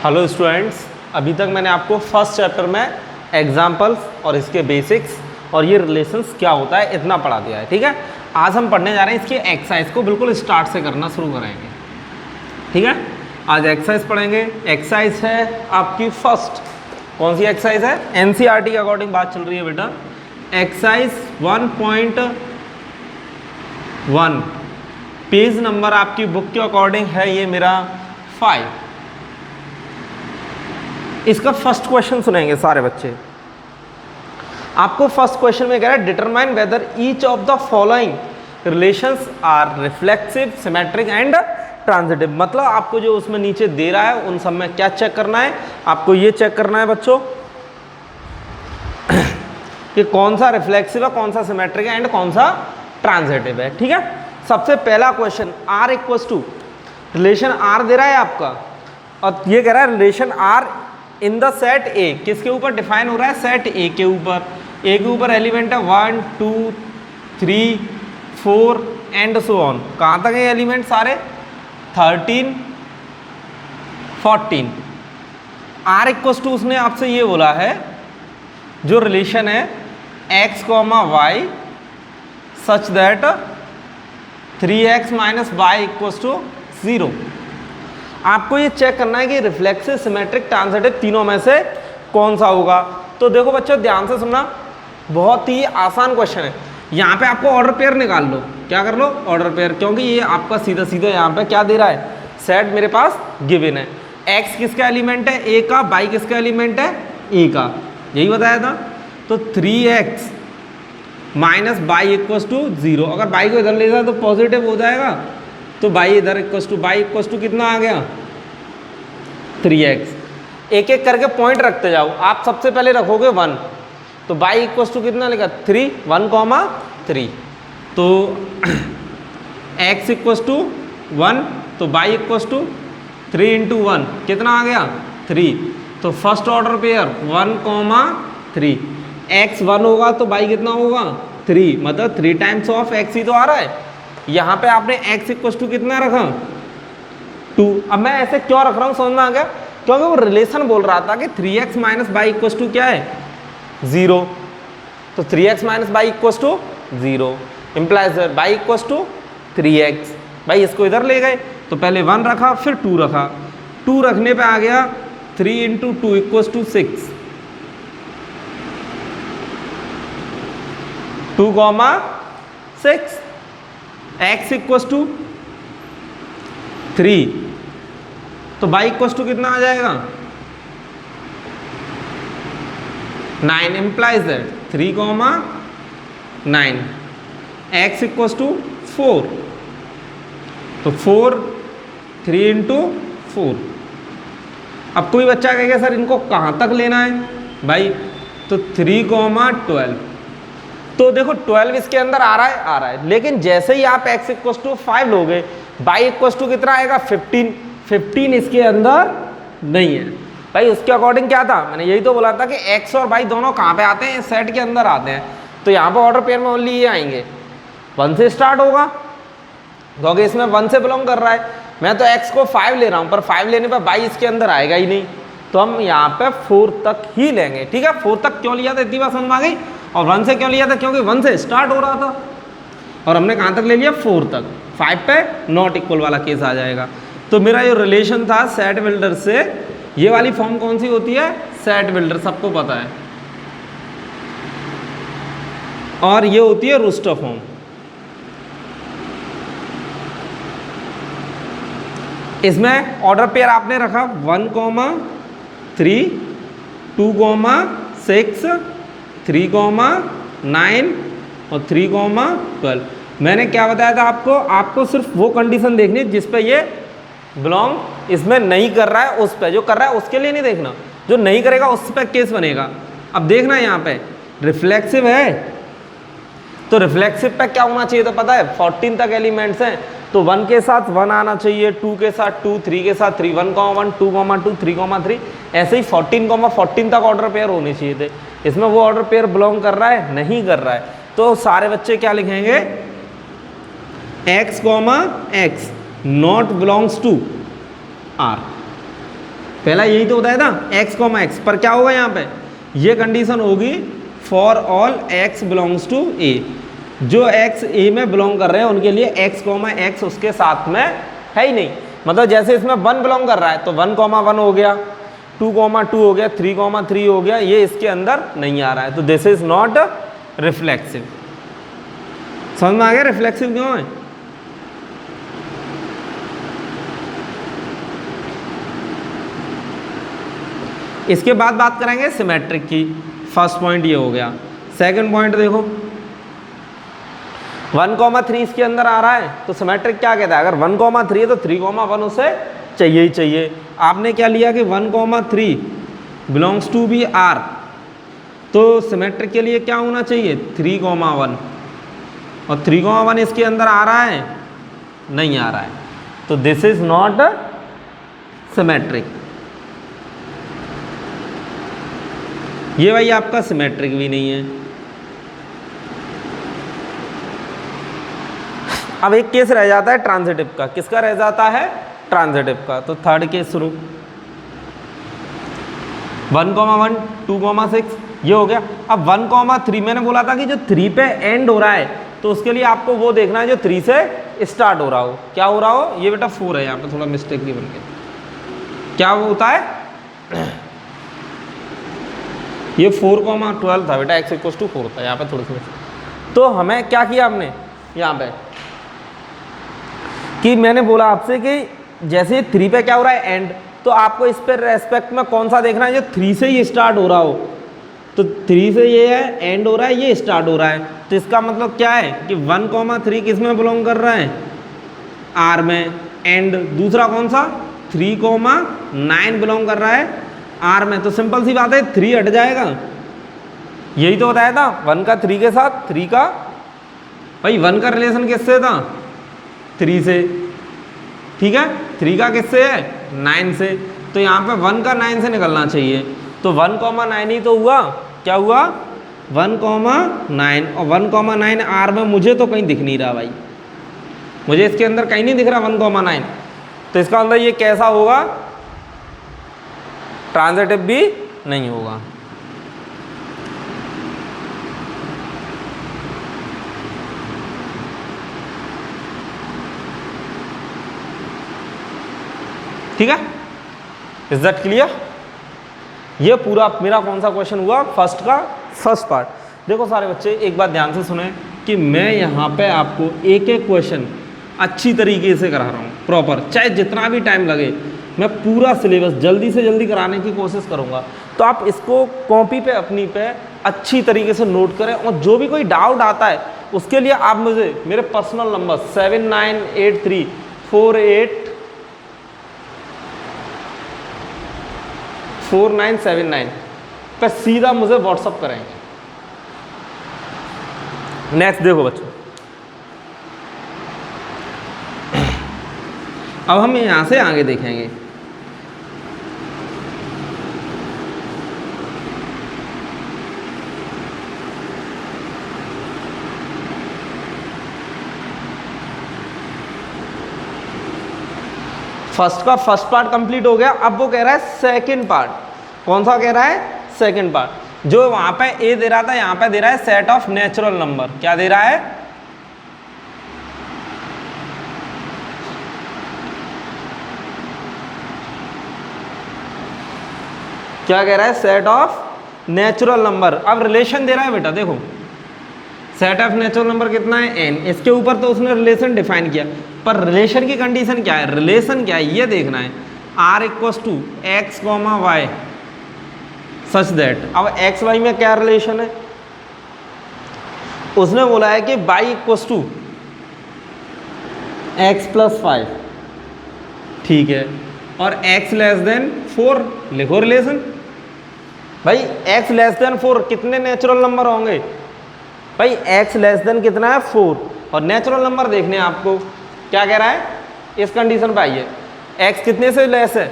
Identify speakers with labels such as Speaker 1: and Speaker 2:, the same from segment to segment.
Speaker 1: Hello students, अभी तक मैंने आपको फर्स्ट चैप्टर में एग्जाम्पल्स और इसके बेसिक्स और ये रिलेशंस क्या होता है इतना पढ़ा दिया है। ठीक है, आज हम पढ़ने जा रहे हैं इसकी एक्सरसाइज को बिल्कुल स्टार्ट से करना शुरू करेंगे। ठीक है, आज एक्सरसाइज पढ़ेंगे। एक्सरसाइज है आपकी फर्स्ट, कौन सी एक्सरसाइज है? एनसीईआरटी के अकॉर्डिंग बात चल रही है बेटा। एक्सरसाइज 1.1 पेज नंबर आपकी बुक के अकॉर्डिंग है ये मेरा 5। इसका फर्स्ट क्वेश्चन सुनेंगे सारे बच्चे। आपको फर्स्ट क्वेश्चन में कह रहा है determine whether each of the following relations are reflexive, symmetric and transitive. मतलब आपको जो उसमें नीचे दे रहा है उन सब में क्या चेक करना है? आपको ये चेक करना है बच्चों कि कौन सा रिफ्लेक्सिव है, कौन सा सिमेट्रिक है एंड कौन सा ट्रांजिटिव है। ठीक है, सबसे पहला question R equals to, relation R दे रहा है आपका और ये कह रहा है relation R in the set A. किसके ऊपर डिफाइन हो रहा है? सेट ए के ऊपर। ए के ऊपर एलिमेंट है 1 2 3 4 एंड सो ऑन। कहाँ तक है एलिमेंट सारे? 13 14। आर इक्वल्स टू उसने आपसे ये बोला है जो रिलेशन है x, y such that 3x minus y equals to 0। आपको ये चेक करना है कि रिफ्लेक्सिव, सिमेट्रिक, ट्रांजिटिव तीनों में से कौन सा होगा। तो देखो बच्चों ध्यान से सुनना, बहुत ही आसान क्वेश्चन है। यहाँ पे आपको ऑर्डर पेयर निकाल लो। क्या कर लो? ऑर्डर पेयर, क्योंकि ये आपका सीधा सीधा यहाँ पे क्या दे रहा है? सेट मेरे पास गिवन है। x किसका एलिमेंट है? a का। y किसका एलिमेंट है? a का। यही बताया था। तो 3x minus y equals to 0। अगर y को इधर ले जाए तो पॉजिटिव हो जाएगा, तो y इधर equals to y equals to कितना आ गया? 3x। एक एक करके पॉइंट रखते जाओ। आप सबसे पहले रखोगे 1, तो y इक्वल्स टू कितना लिखा? 3 1,3। तो x इक्वल्स टू 1, तो y इक्वल्स टू 3 इंटू 1 कितना आ गया? 3। तो फर्स्ट ऑर्डर पेयर 1,3। x 1 होगा तो y कितना होगा? 3, मतलब 3 टाइम्स ऑफ x ही तो आ रहा है। यहाँ पे आपने x इक्वल्स टू कितना रखा? 2। अब मैं ऐसे क्यों रख रहा हूँ समझ में आ गया? क्योंकि वो रिलेशन बोल रहा था कि 3x minus y equals to क्या है? 0। तो 3x minus y equals to 0 implies y equals to 3x। भाई इसको इधर ले गए तो पहले 1 रखा फिर 2 रखा। 2 रखने पे आ गया 3 into 2 equals to 6। 2,6। x equals to 3, तो y इक्वल्स टू कितना आ जाएगा? 9 implies that 3,9। x equals to 4, तो 4 3 इंटू 4। अब कोई बच्चा कहेगा सर इनको कहाँ तक लेना है भाई? तो 3,12। तो देखो 12 इसके अंदर आ रहा है, लेकिन जैसे ही आप x इक्वल्स टू 5 लोगे y इक्वल्स टू कितना आएगा? 15। 15 इसके अंदर नहीं है भाई। उसके अकॉर्डिंग क्या था? मैंने यही तो बोला था कि x और y दोनों कहाँ पे आते हैं? सेट के अंदर आते हैं। तो यहाँ पर ऑर्डर पेयर में ओनली ये आएंगे। 1 से स्टार्ट होगा क्योंकि इसमें 1 से बिलोंग कर रहा है। मैं तो x को 5 ले रहा हूँ, पर 5 लेने पर y इसके अंदर आएगा ही नहीं, तो हम यहाँ पे 4 तक ही लेंगे। ठीक है, 4 तक क्यों लिया था इतनी बात समझ में आ गई? और 1 से क्यों लिया था? क्योंकि 1 से स्टार्ट हो रहा था और हमने कहाँ तक ले लिया? 4 तक। 5 पे नॉट इक्वल वाला केस आ जाएगा। तो मेरा जो रिलेशन था सेट बिल्डर से, ये वाली फॉर्म कौन सी होती है? सेट बिल्डर, सबको पता है। और ये होती है रूस्टर फॉर्म। इसमें ऑर्डर पेयर आपने रखा 1,3 2,6 3,9 और 3,12। मैंने क्या बताया था आपको? आपको सिर्फ वो कंडीशन देखनी है जिस पे ये बिलोंग इसमें नहीं कर रहा है, उस पे। जो कर रहा है उसके लिए नहीं देखना, जो नहीं करेगा उस पे केस बनेगा। अब देखना यहाँ पे रिफ्लेक्सिव है, तो रिफ्लेक्सिव पे क्या होना चाहिए? तो पता है 14 तक एलिमेंट्स हैं, तो 1 के साथ 1 आना चाहिए, 2 के साथ 2, 3 के साथ 3, 1,1 2,2 3,3, ऐसे ही 14 तक ऑर्डर पेयर होने चाहिए थे। इसमें वो ऑर्डर पेयर बिलोंग कर रहा है? नहीं कर रहा है। तो सारे बच्चे क्या लिखेंगे? x, x not belongs to R। पहला यही तो बताया था x कॉमा एक्स, पर क्या होगा यहाँ पे, ये कंडीशन होगी for all x belongs to a, जो x a में बिलोंग कर रहे हैं उनके लिए x कॉमा एक्स उसके साथ में है ही नहीं। मतलब जैसे इसमें 1 बिलोंग कर रहा है तो 1 कॉमा 1 हो गया, 2 कॉमा 2 हो गया, 3 कॉमा 3 हो गया, ये इसके अंदर नहीं आ रहा है, तो दिस इज नॉट रिफ्लेक्सिव। समझ में आ गया रिफ्लेक्सिव क्यों है? इसके बाद बात करेंगे सिमेट्रिक की। फर्स्ट पॉइंट ये हो गया। सेकंड पॉइंट देखो, 1,3 इसके अंदर आ रहा है तो सिमेट्रिक क्या कहता है, अगर 1,3 है तो 3,1 उसे चाहिए ही चाहिए। आपने क्या लिया कि 1,3 बिलोंग्स टू बी आर, तो सिमेट्रिक के लिए क्या होना चाहिए 3,1, और 3,1 इसके अंदर आ रहा है, नहीं आ रहा है, तो दिस इज नॉट सिमेट्रिक। ये भाई आपका सिमेट्रिक भी नहीं है। अब एक केस रह जाता है ट्रांजिटिव का। किसका रह जाता है? ट्रांजिटिव का। तो थर्ड केस शुरू, 1,1 2,6 ये हो गया। अब 1,3 मैंने बोला था कि जो 3 पे एंड हो रहा है तो उसके लिए आपको वो देखना है जो 3 से स्टार्ट हो रहा हो। क्या हो रहा हो? ये बेटा 4 है, यहाँ पे थोड़ा मिस्टेक भी बन गया। क्या वो होता है? ये 4,12 था बेटा, x = 4 था, यहाँ पे थोड़ी सी। तो हमें क्या किया हमने यहाँ पे कि मैंने बोला आपसे कि जैसे 3 पे क्या हो रहा है एंड, तो आपको इस पर रेस्पेक्ट में कौन सा देखना है जो 3 से ही स्टार्ट हो रहा हो। तो 3 से ये है एंड हो रहा है, ये स्टार्ट हो रहा है, तो इसका मतलब क्या है कि 1,3 किस में बिलोंग कर रहा है? आर में। एंड दूसरा कौन सा? 3,9 बिलोंग कर रहा है आर में। तो सिंपल सी बात है 3 हट जाएगा। यही तो बताया था 1 का 3 के साथ, 3 का भाई 1 का रिलेशन किससे था? 3 से, ठीक है। 3 का किससे है? 9 से। तो यहाँ पे 1 का 9 से निकलना चाहिए, तो 1,9 ही तो हुआ। क्या हुआ? 1,9, और 1,9 आर में मुझे तो कहीं दिख नहीं रहा भाई, मुझे इसके अंदर कहीं नहीं दिख रहा 1,9। तो इसका अंदर ये कैसा होगा? ट्रांजिटिव भी नहीं होगा। ठीक है, इज दैट क्लियर? ये पूरा मेरा कौन सा क्वेश्चन हुआ? फर्स्ट का फर्स्ट पार्ट। देखो सारे बच्चे एक बात ध्यान से सुने कि मैं यहाँ पे आपको एक एक क्वेश्चन अच्छी तरीके से करा रहा हूँ प्रॉपर, चाहे जितना भी टाइम लगे, मैं पूरा सिलेबस जल्दी से जल्दी कराने की कोशिश करूँगा। तो आप इसको कॉपी पे अपनी पे अच्छी तरीके से नोट करें, और जो भी कोई डाउट आता है उसके लिए आप मुझे मेरे पर्सनल नंबर 79834979 पे सीधा मुझे व्हाट्सअप करेंगे। नेक्स्ट देखो बच्चों, अब हम यहाँ से आगे देखेंगे। फर्स्ट का फर्स्ट पार्ट कंप्लीट हो गया। अब वो कह रहा है सेकंड पार्ट। कौन सा कह रहा है? Second part. जो वहां पे ए दे रहा था यहां पे दे रहा है सेट ऑफ नेचुरल नंबर। क्या दे रहा है? क्या कह रहा है? Set of natural number. अब रिलेशन दे रहा है बेटा, देखो सेट ऑफ नेचुरल नंबर कितना है? n। इसके ऊपर तो उसने रिलेशन डिफाइन किया, पर रिलेशन की कंडीशन क्या है? रिलेशन क्या है ये देखना है। r = x, y such that. अब x y में क्या रिलेशन है? उसने बोला है कि y = x + 5, ठीक है, और x <4 लिखो रिलेशन। भाई x <4 कितने नेचुरल नंबर होंगे? भाई x कितना है? 4। और नेचुरल नंबर देखने हैं आपको। क्या कह रहा है? इस कंडीशन पे आइए, x कितने से लेस है?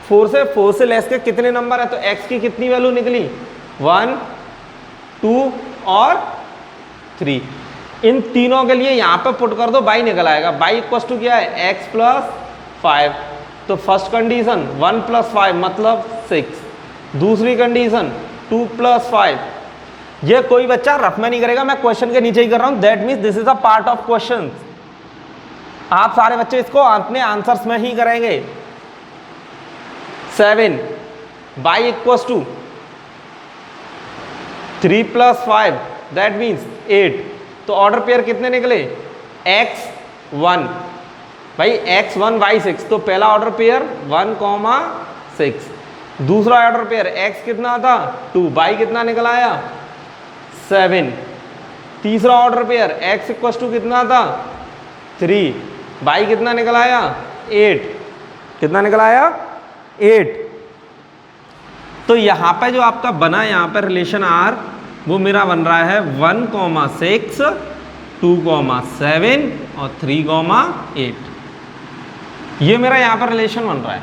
Speaker 1: 4 से। 4 से लेस के कितने नंबर है? तो x की कितनी वैल्यू निकली? 1 2 और 3। इन तीनों के लिए यहाँ पे पुट कर दो, y निकल आएगा। y = क्या है? x + 5। तो फर्स्ट कंडीशन 1 + 5 मतलब 6, दूसरी कंडीशन 2 + 5। ये कोई बच्चा रफ में नहीं करेगा, मैं क्वेश्चन के नीचे ही कर रहा हूं, that means this is a part of question. आप सारे बच्चे इसको अपने आंसर्स में ही करेंगे। 7 y = 3 + 5 दैट मीन्स 8। तो ऑर्डर पेयर कितने निकले? x1 भाई x1 y6, तो पहला ऑर्डर पेयर 1, 6, दूसरा ऑर्डर पेयर x कितना था 2, y कितना निकल आया 7, तीसरा ऑर्डर पेयर x = कितना था 3, y कितना निकल आया 8, कितना निकल आया 8। तो यहाँ पे जो आपका बना यहाँ पे रिलेशन R वो मेरा बन रहा है 1, 6, 2, 7 और 3, 8। ये मेरा यहाँ पर रिलेशन बन रहा है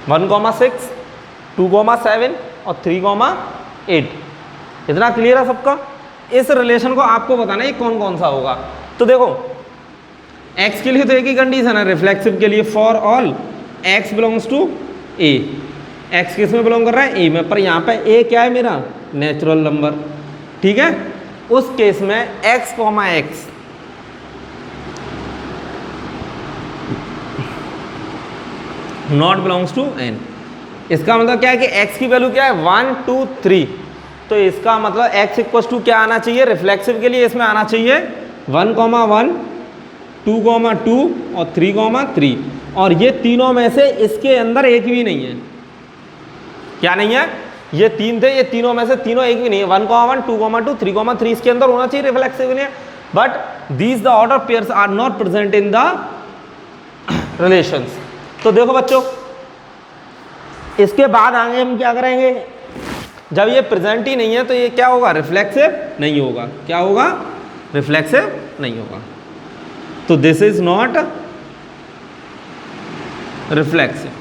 Speaker 1: 1, 6, 2, 7 और 3, 8। इतना क्लियर है सबका? इस रिलेशन को आपको बताना है कौन कौन सा होगा। तो देखो x के लिए तो एक ही कंडीशन है रिफ्लेक्सिव के लिए, for all x belongs to a। x किस में बिलोंग कर रहा है? a में। पर यहाँ पे a क्या है मेरा? नेचुरल नंबर, ठीक है। उस केस में x, x not belongs to n। इसका मतलब क्या है कि x की वैल्यू क्या है 1, 2, 3। तो इसका मतलब x = क्या आना चाहिए रिफ्लेक्सिव के लिए? इसमें आना चाहिए 1, 1, 2, 2 और 3, 3। और ये तीनों में से इसके अंदर एक भी नहीं है। क्या नहीं है? ये तीन थे, ये तीनों में से तीनों एक भी नहीं है। 1, 1, 2, 2, 3, 3 इसके अंदर होना चाहिए रिफ्लेक्सिव के लिए, but these the order pairs are not present in the relations. तो देखो बच्चों, इसके बाद आगे हम क्या करेंगे? जब ये प्रेजेंट ही नहीं है तो ये क्या होगा? रिफ्लेक्सिव नहीं होगा। क्या होगा? रिफ्लेक्सिव नहीं होगा। तो this is not reflexive.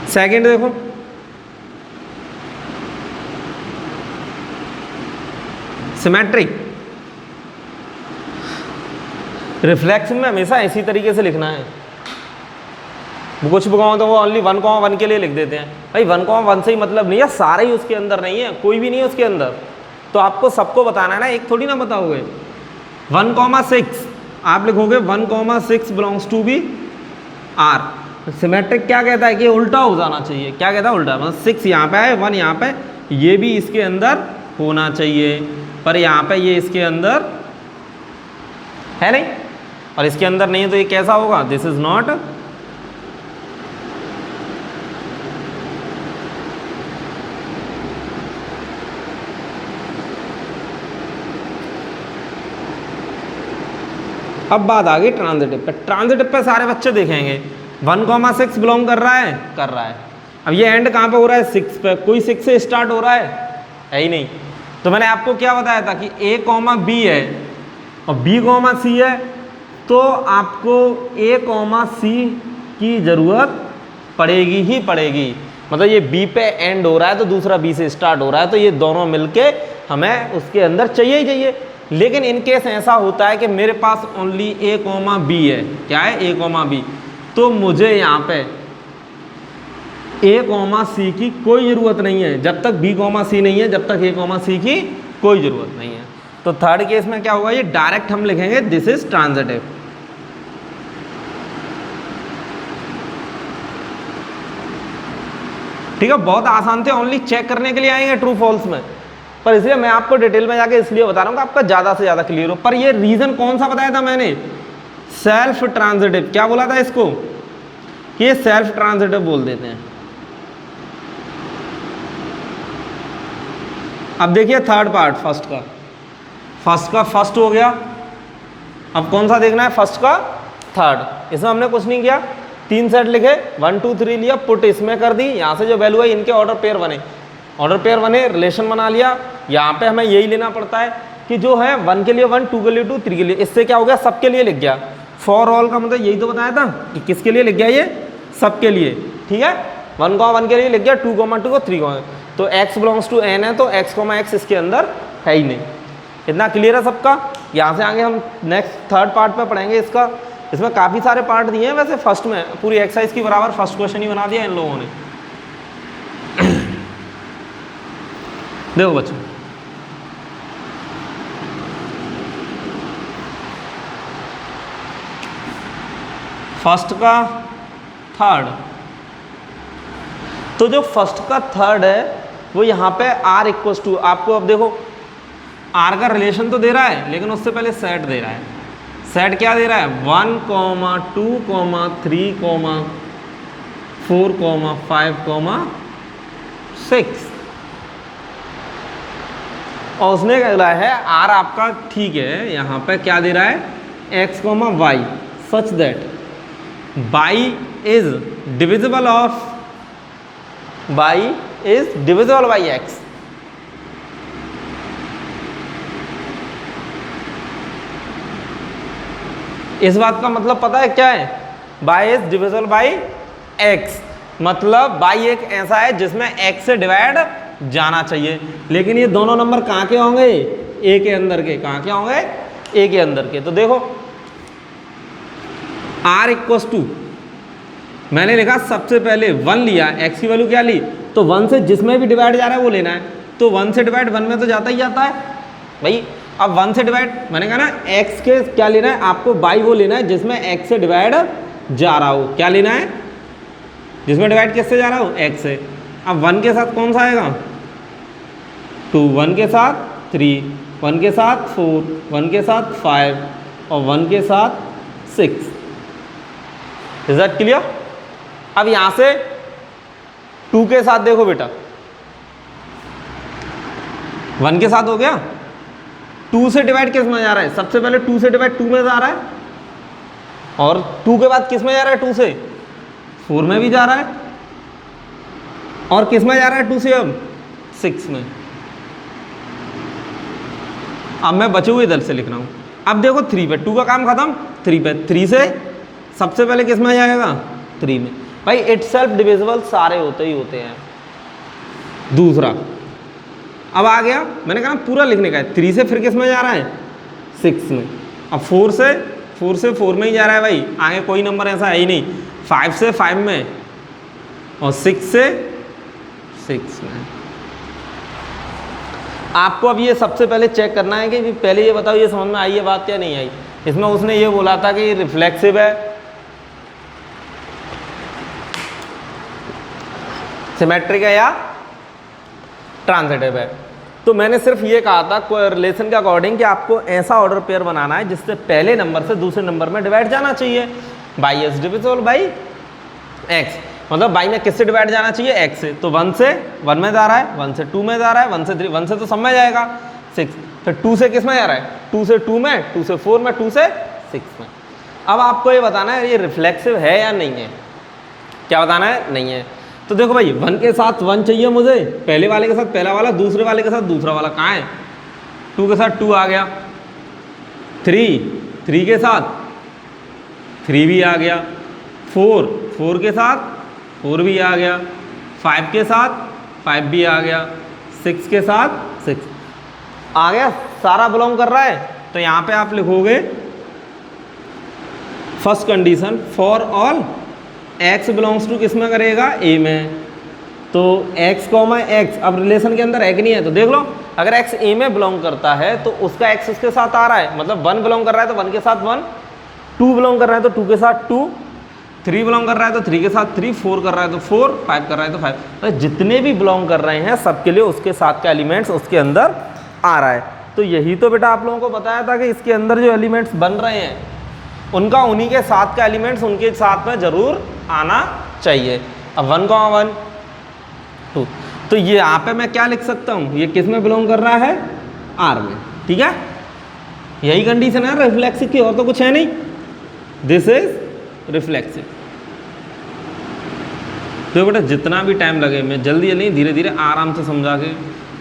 Speaker 1: Second देखो, सिमेट्रिक। रिफ्लेक्सिव में हमेशा इसी तरीके से लिखना है। कुछ बुकाओं तो वो ओनली 1, 1 के लिए लिख देते हैं। भाई 1, 1 से ही मतलब नहीं है, सारे ही उसके अंदर नहीं है, कोई भी नहीं है उसके अंदर। तो आपको सबको बताना है ना, एक थोड़ी ना बताओगे। 1, 6 आप लिखोगे 1, 6 belongs to be R। Symmetric क्या कहता है कि उल्टा हो जाना चाहिए। क्या कहता है? उल्टा। मतलब 6 यहाँ पे है, 1 यहाँ पे, ये भी इसके अंदर होना चाहिए, पर यहाँ पे ये इसके अंदर है नहीं, और इसके अंदर नहीं है, तो ये कैसा होगा? दिस इज नॉट अब बात आ गई ट्रांजिटिव पे। ट्रांजिटिव पे सारे बच्चे देखेंगे 1, 6 बिलोंग कर रहा है, कर रहा है। अब ये एंड कहाँ पे हो रहा है? 6 पे। कोई 6 से स्टार्ट हो रहा है ही नहीं। तो मैंने आपको क्या बताया था कि a, b है और b, c है, तो आपको a, c की जरूरत पड़ेगी ही पड़ेगी। मतलब ये b पे एंड हो रहा है तो दूसरा b से स्टार्ट हो रहा है, तो ये दोनों मिलके हमें उसके अंदर चाहिए ही चाहिए। लेकिन इन केस ऐसा होता है कि मेरे पास ओनली a, b है। क्या है? a, b। तो मुझे यहाँ पे a, c की कोई ज़रूरत नहीं है जब तक b, c नहीं है, जब तक a, c की कोई ज़रूरत नहीं है। तो थर्ड केस में क्या होगा? ये डायरेक्ट हम लिखेंगे दिस इज ट्रांजिटिव। ठीक है, बहुत आसान थे, ओनली चेक करने के लिए आएंगे ट्रू फॉल्स में। पर इसलिए मैं आपको डिटेल में जाके इसलिए बता रहा हूँ कि आपका ज़्यादा से ज़्यादा क्लियर हो। पर ये रीज़न कौन सा बताया था मैंने? Self transitive. क्या बोला था इसको? कि ये सेल्फ ट्रांजिटिव बोल देते हैं। अब देखिए थर्ड पार्ट फर्स्ट का फर्स्ट हो गया। अब कौन सा देखना है? फर्स्ट का थर्ड। इसमें हमने कुछ नहीं किया, 3 सेट लिखे, 1, 2, 3 लिया, पुट इसमें कर दी। यहाँ से जो वैल्यू है इनके ऑर्डर पेयर बने, रिलेशन बना लिया। यहाँ पे हमें यही लेना पड़ता है कि जो है 1 के लिए 1, 2 के लिए 2, 3 के लिए। इससे क्या हो गया? सबके लिए लिख गया। फॉर ऑल का मतलब यही तो बताया था कि किसके लिए लिख गया? ये सबके लिए। ठीक है, 1, 1 के लिए लिख गया, 2, 2 को 3, तो x बिलोंग्स टू n है, तो x, x इसके अंदर है ही नहीं। इतना क्लियर है सबका? यहाँ से आगे हम नेक्स्ट थर्ड पार्ट पे पढ़ेंगे इसका। इसमें काफ़ी सारे पार्ट दिए हैं, वैसे फर्स्ट में पूरी एक्सरसाइज की बराबर फर्स्ट क्वेश्चन ही बना दिया इन लोगों ने। देखो बच्चों, फर्स्ट का थर्ड, तो जो फर्स्ट का थर्ड है वो यहाँ पे r इक्वल टू, आपको अब देखो r का रिलेशन तो दे रहा है, लेकिन उससे पहले सेट दे रहा है। सेट क्या दे रहा है? 1, 2, 3, 4, 5, 6। और उसने क्या बोला है? r आपका ठीक है, यहाँ पे क्या दे रहा है? x, y such that y is divisible of y is divisible by x। इस बात का मतलब पता है क्या है? y is divisible by x, मतलब y एक ऐसा है जिसमें x से डिवाइड जाना चाहिए। लेकिन ये दोनों नंबर कहाँ के होंगे? a के अंदर के। कहाँ के होंगे? a के अंदर के। तो देखो r इक्वल टू, मैंने लिखा सबसे पहले 1 लिया, x की वैल्यू क्या ली? तो 1 से जिसमें भी डिवाइड जा रहा है वो लेना है। तो 1 से डिवाइड 1 में तो जाता ही जाता है भाई। अब 1 से डिवाइड, मैंने कहा ना x के क्या लेना है आपको? बाई वो लेना है जिसमें x से डिवाइड जा रहा हो। क्या लेना है? जिसमें डिवाइड किससे जा रहा हो? x से। अब 1 के साथ कौन सा आएगा? 2, 1 के साथ 3, 1 के साथ 4, 1 के साथ 5 और 1 के साथ 6। Is that clear? अब यहां से 2 के साथ देखो बेटा, 1 के साथ हो गया, 2 से डिवाइड किस में जा रहा है? सबसे पहले 2 से डिवाइड 2 में जा रहा है, और 2 के बाद किस में जा रहा है? 2 से 4 में भी जा रहा है, और किस में जा रहा है 2 से? अब 6 में। अब मैं बचे हुए इधर से लिख रहा हूं। अब देखो 3 पे 2 का काम खत्म, 3 पे 3 से सबसे पहले किस में जाएगा? 3 में। भाई इटसेल्फ डिविजिबल सारे होते ही होते हैं। दूसरा अब आ गया, मैंने कहा पूरा लिखने का है। 3 से फिर किस में जा रहा है? 6 में। अब 4 से 4 में ही जा रहा है भाई, आगे कोई नंबर ऐसा है ही नहीं। 5 से 5 में, और 6 से 6 में। आपको अब ये सबसे पहले चेक करना है कि पहले ये बताओ ये समझ में आई है बात या नहीं आई। इसमें उसने ये बोला था कि रिफ्लेक्सिव है, सिमेट्रिक है या ट्रांजिटिव है। तो मैंने सिर्फ ये कहा था रिलेशन के अकॉर्डिंग कि आपको ऐसा ऑर्डर पेयर बनाना है जिससे पहले नंबर से दूसरे नंबर में डिवाइड जाना चाहिए। By is divisible by x, मतलब बाई में किससे डिवाइड जाना चाहिए? एक्स से। तो 1 से 1 में जा रहा है, 1 से 2 में जा रहा है, 1 से 3, 1 से तो सब में जाएगा 6। फिर 2 से किस में जा रहा है? 2 से 2 में, 2 से 4 में, 2 से 6 में। अब आपको ये बताना है ये रिफ्लेक्सिव है या नहीं है। क्या बताना है? नहीं है। तो देखो भाई 1 के साथ 1 चाहिए मुझे, पहले वाले के साथ पहला वाला, दूसरे वाले के साथ दूसरा वाला। कहाँ है? 2 के साथ 2 आ गया, 3 के साथ 3 भी आ गया, 4 के साथ 4 भी आ गया, 5 के साथ 5 भी आ गया, 6 के साथ 6 आ गया। सारा बिलोंग कर रहा है। तो यहाँ पे आप लिखोगे first condition for all x belongs to किस में करेगा? a में। तो x, x, अब रिलेशन के अंदर है कि नहीं है? तो देख लो, अगर x a में बिलोंग करता है तो उसका x उसके साथ आ रहा है, मतलब 1 बिलोंग कर रहा है तो 1 के साथ 1, 2 बिलोंग कर रहा है तो 2 के साथ 2, 3 बिलोंग कर रहा है तो 3 के साथ 3, 4 कर रहा है तो 4, 5 कर रहा है तो 5। तो जितने भी बिलोंग कर रहे हैं सबके लिए उसके साथ का एलिमेंट्स उसके अंदर आ रहा है। तो यही तो बेटा आप लोगों को बताया था कि इसके अंदर जो एलिमेंट्स बन रहे हैं उनका उन्हीं के साथ का एलिमेंट्स उनके साथ में जरूर आना चाहिए। अब 1, 1, 2, तो ये यहाँ पे मैं क्या लिख सकता हूँ? ये किस में बिलोंग कर रहा है? R में। ठीक है, यही कंडीशन है रिफ्लेक्सिव की, और तो कुछ है नहीं। This is reflexive. तो बेटा जितना भी टाइम लगे, मैं जल्दी नहीं, धीरे धीरे आराम से समझा के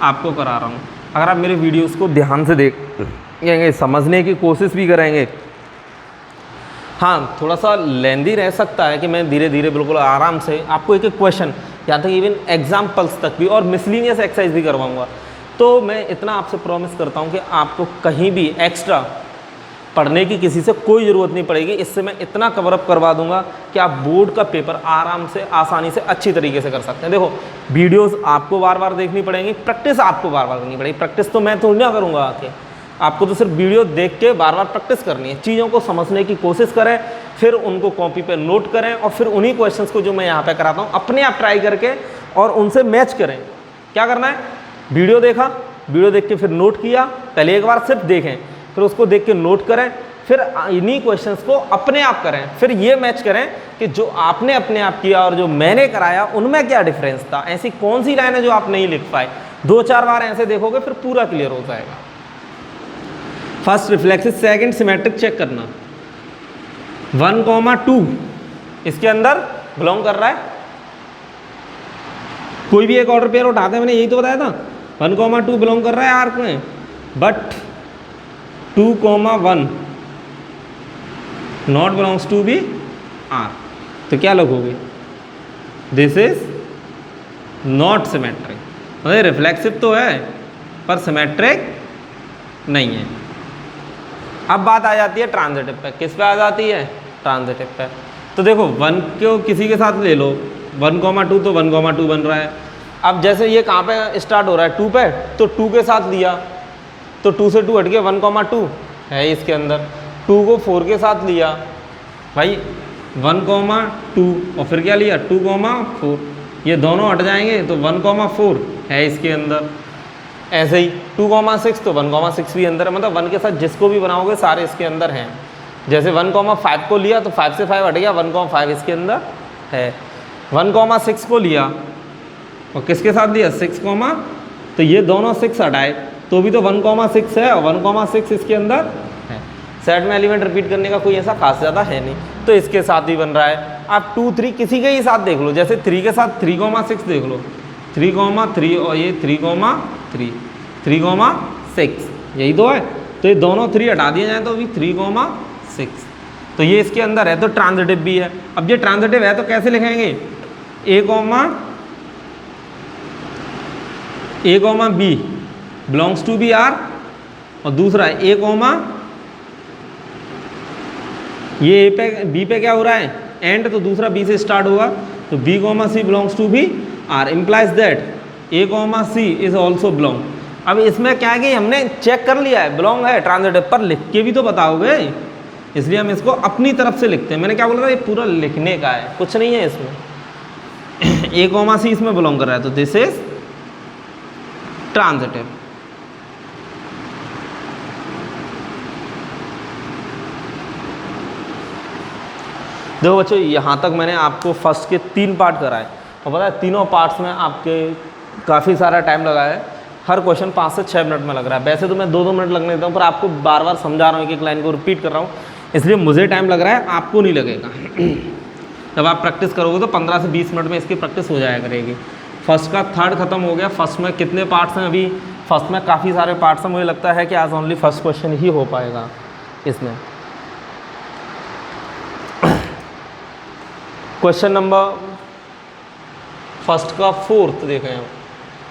Speaker 1: आपको करा रहा हूँ। अगर आप मेरे वीडियोस को ध्यान से देखेंगे, समझने की कोशिश भी करेंगे, हाँ थोड़ा सा लेंदी रह सकता है कि मैं धीरे धीरे बिल्कुल आराम से आपको एक एक क्वेश्चन, यहाँ तक इवन एग्जाम्पल्स तक भी और मिसलिनियस एक्सरसाइज भी करवाऊँगा। तो मैं इतना आपसे प्रॉमिस करता हूँ कि आपको कहीं भी एक्स्ट्रा पढ़ने की किसी से कोई ज़रूरत नहीं पड़ेगी। इससे मैं इतना कवर अप करवा दूंगा कि आप बोर्ड का पेपर आराम से, आसानी से, अच्छी तरीके से कर सकते हैं। देखो वीडियोस आपको बार बार देखनी पड़ेंगी, प्रैक्टिस आपको बार बार करनी पड़ेगी। प्रैक्टिस तो मैं थोड़ी ना करूँगा आके, आपको तो सिर्फ वीडियो देख के बार बार प्रैक्टिस करनी है। चीज़ों को समझने की कोशिश करें, फिर उनको कॉपी पे नोट करें और फिर उन्हीं क्वेश्चंस को जो मैं यहाँ पे कराता हूँ अपने आप ट्राई करके और उनसे मैच करें। क्या करना है, वीडियो देखा, वीडियो देख के फिर नोट किया, पहले एक बार सिर्फ देखें, फिर उसको देख के नोट करें, फिर इन्हीं क्वेश्चंस को अपने आप करें, फिर ये मैच करें कि जो आपने अपने आप किया और जो मैंने कराया उनमें क्या डिफरेंस था। ऐसी कौन सी लाइन है जो आप नहीं लिख पाए, 2-4 बार ऐसे देखोगे फिर पूरा क्लियर हो जाएगा। First reflexive, second symmetric check करना। 1,2 इसके अंदर बिलोंग कर रहा है। कोई भी एक ऑर्डर पेयर उठाते हैं, मैंने यही तो बताया था, 1,2 बिलोंग कर रहा है आर्क में, but 2,1 not belongs to be R. तो क्या लिखोगे, दिस इज नॉट सिमेट्रिक। मतलब रिफ्लेक्सिव तो है पर सिमेट्रिक नहीं है। अब बात आ जाती है ट्रांजिटिव पे। किस पे आ जाती है, ट्रांजिटिव पे। तो देखो 1 को किसी के साथ ले लो, 1,2 तो 1,2 बन रहा है। अब जैसे ये कहाँ पे स्टार्ट हो रहा है, 2 पे, तो 2 के साथ लिया तो 2 से 2 हट के 1,2 है इसके अंदर। 2 को 4 के साथ लिया भाई, 1,2 और फिर क्या लिया 2,4, ये दोनों हट जाएंगे तो 1,4 है इसके अंदर। ऐसे ही 2,6 तो 1,6 भी अंदर है। मतलब 1 के साथ जिसको भी बनाओगे सारे इसके अंदर हैं। जैसे 1,5 को लिया तो 5 से 5 हट गया, 1,5 इसके अंदर है। 1,6 को लिया और किसके साथ लिया 6, तो ये दोनों 6 हटाए तो भी तो 1,6 है और 1,6 इसके अंदर है। सेट में एलिमेंट रिपीट करने का कोई ऐसा खास ज़्यादा है नहीं, तो इसके साथ ही बन रहा है। आप 2, 3 किसी के ही साथ देख लो, जैसे 3 के साथ 3,6 देख लो, 3,3 और ये 3,3, 3,6 यही तो है। तो ये दोनों 3 हटा दिए जाए तो भी 3,6, तो ये इसके अंदर है, तो ट्रांजिटिव भी है। अब ये ट्रांजिटिव है तो कैसे लिखेंगे, A, B belongs to be R, और दूसरा है ये A पे B पे क्या हो रहा है एंड, तो दूसरा B से स्टार्ट होगा, तो B, C belongs to be R, implies that A, C is also belong. अब इसमें क्या है कि हमने चेक कर लिया है बिलोंग है ट्रांजिटिव, पर लिख के भी तो बताओगे, इसलिए हम इसको अपनी तरफ से लिखते हैं। मैंने क्या बोला था, ये पूरा लिखने का है, कुछ नहीं है इसमें। A, C इसमें बिलोंग कर रहा है तो दिस इज ट्रांजिटिव। देखो बच्चों, यहाँ तक मैंने आपको फर्स्ट के 3 पार्ट कराए और पता है तीनों पार्ट्स में आपके काफ़ी सारा टाइम लगा है। हर क्वेश्चन 5 से 6 मिनट में लग रहा है। वैसे तो मैं 2-2 मिनट लगने देता हूँ, पर आपको बार बार समझा रहा हूँ, एक लाइन को रिपीट कर रहा हूँ, इसलिए मुझे टाइम लग रहा है, आपको नहीं लगेगा। जब आप प्रैक्टिस करोगे तो 15 से 20 मिनट में इसकी प्रैक्टिस हो जाया करेगी। फर्स्ट का 3rd खत्म हो गया। फर्स्ट में कितने पार्ट्स हैं अभी, फर्स्ट में काफ़ी सारे पार्ट्स हैं। मुझे लगता है कि आज ओनली फर्स्ट क्वेश्चन ही हो पाएगा इसमें। क्वेश्चन नंबर फर्स्ट का 4th देखें।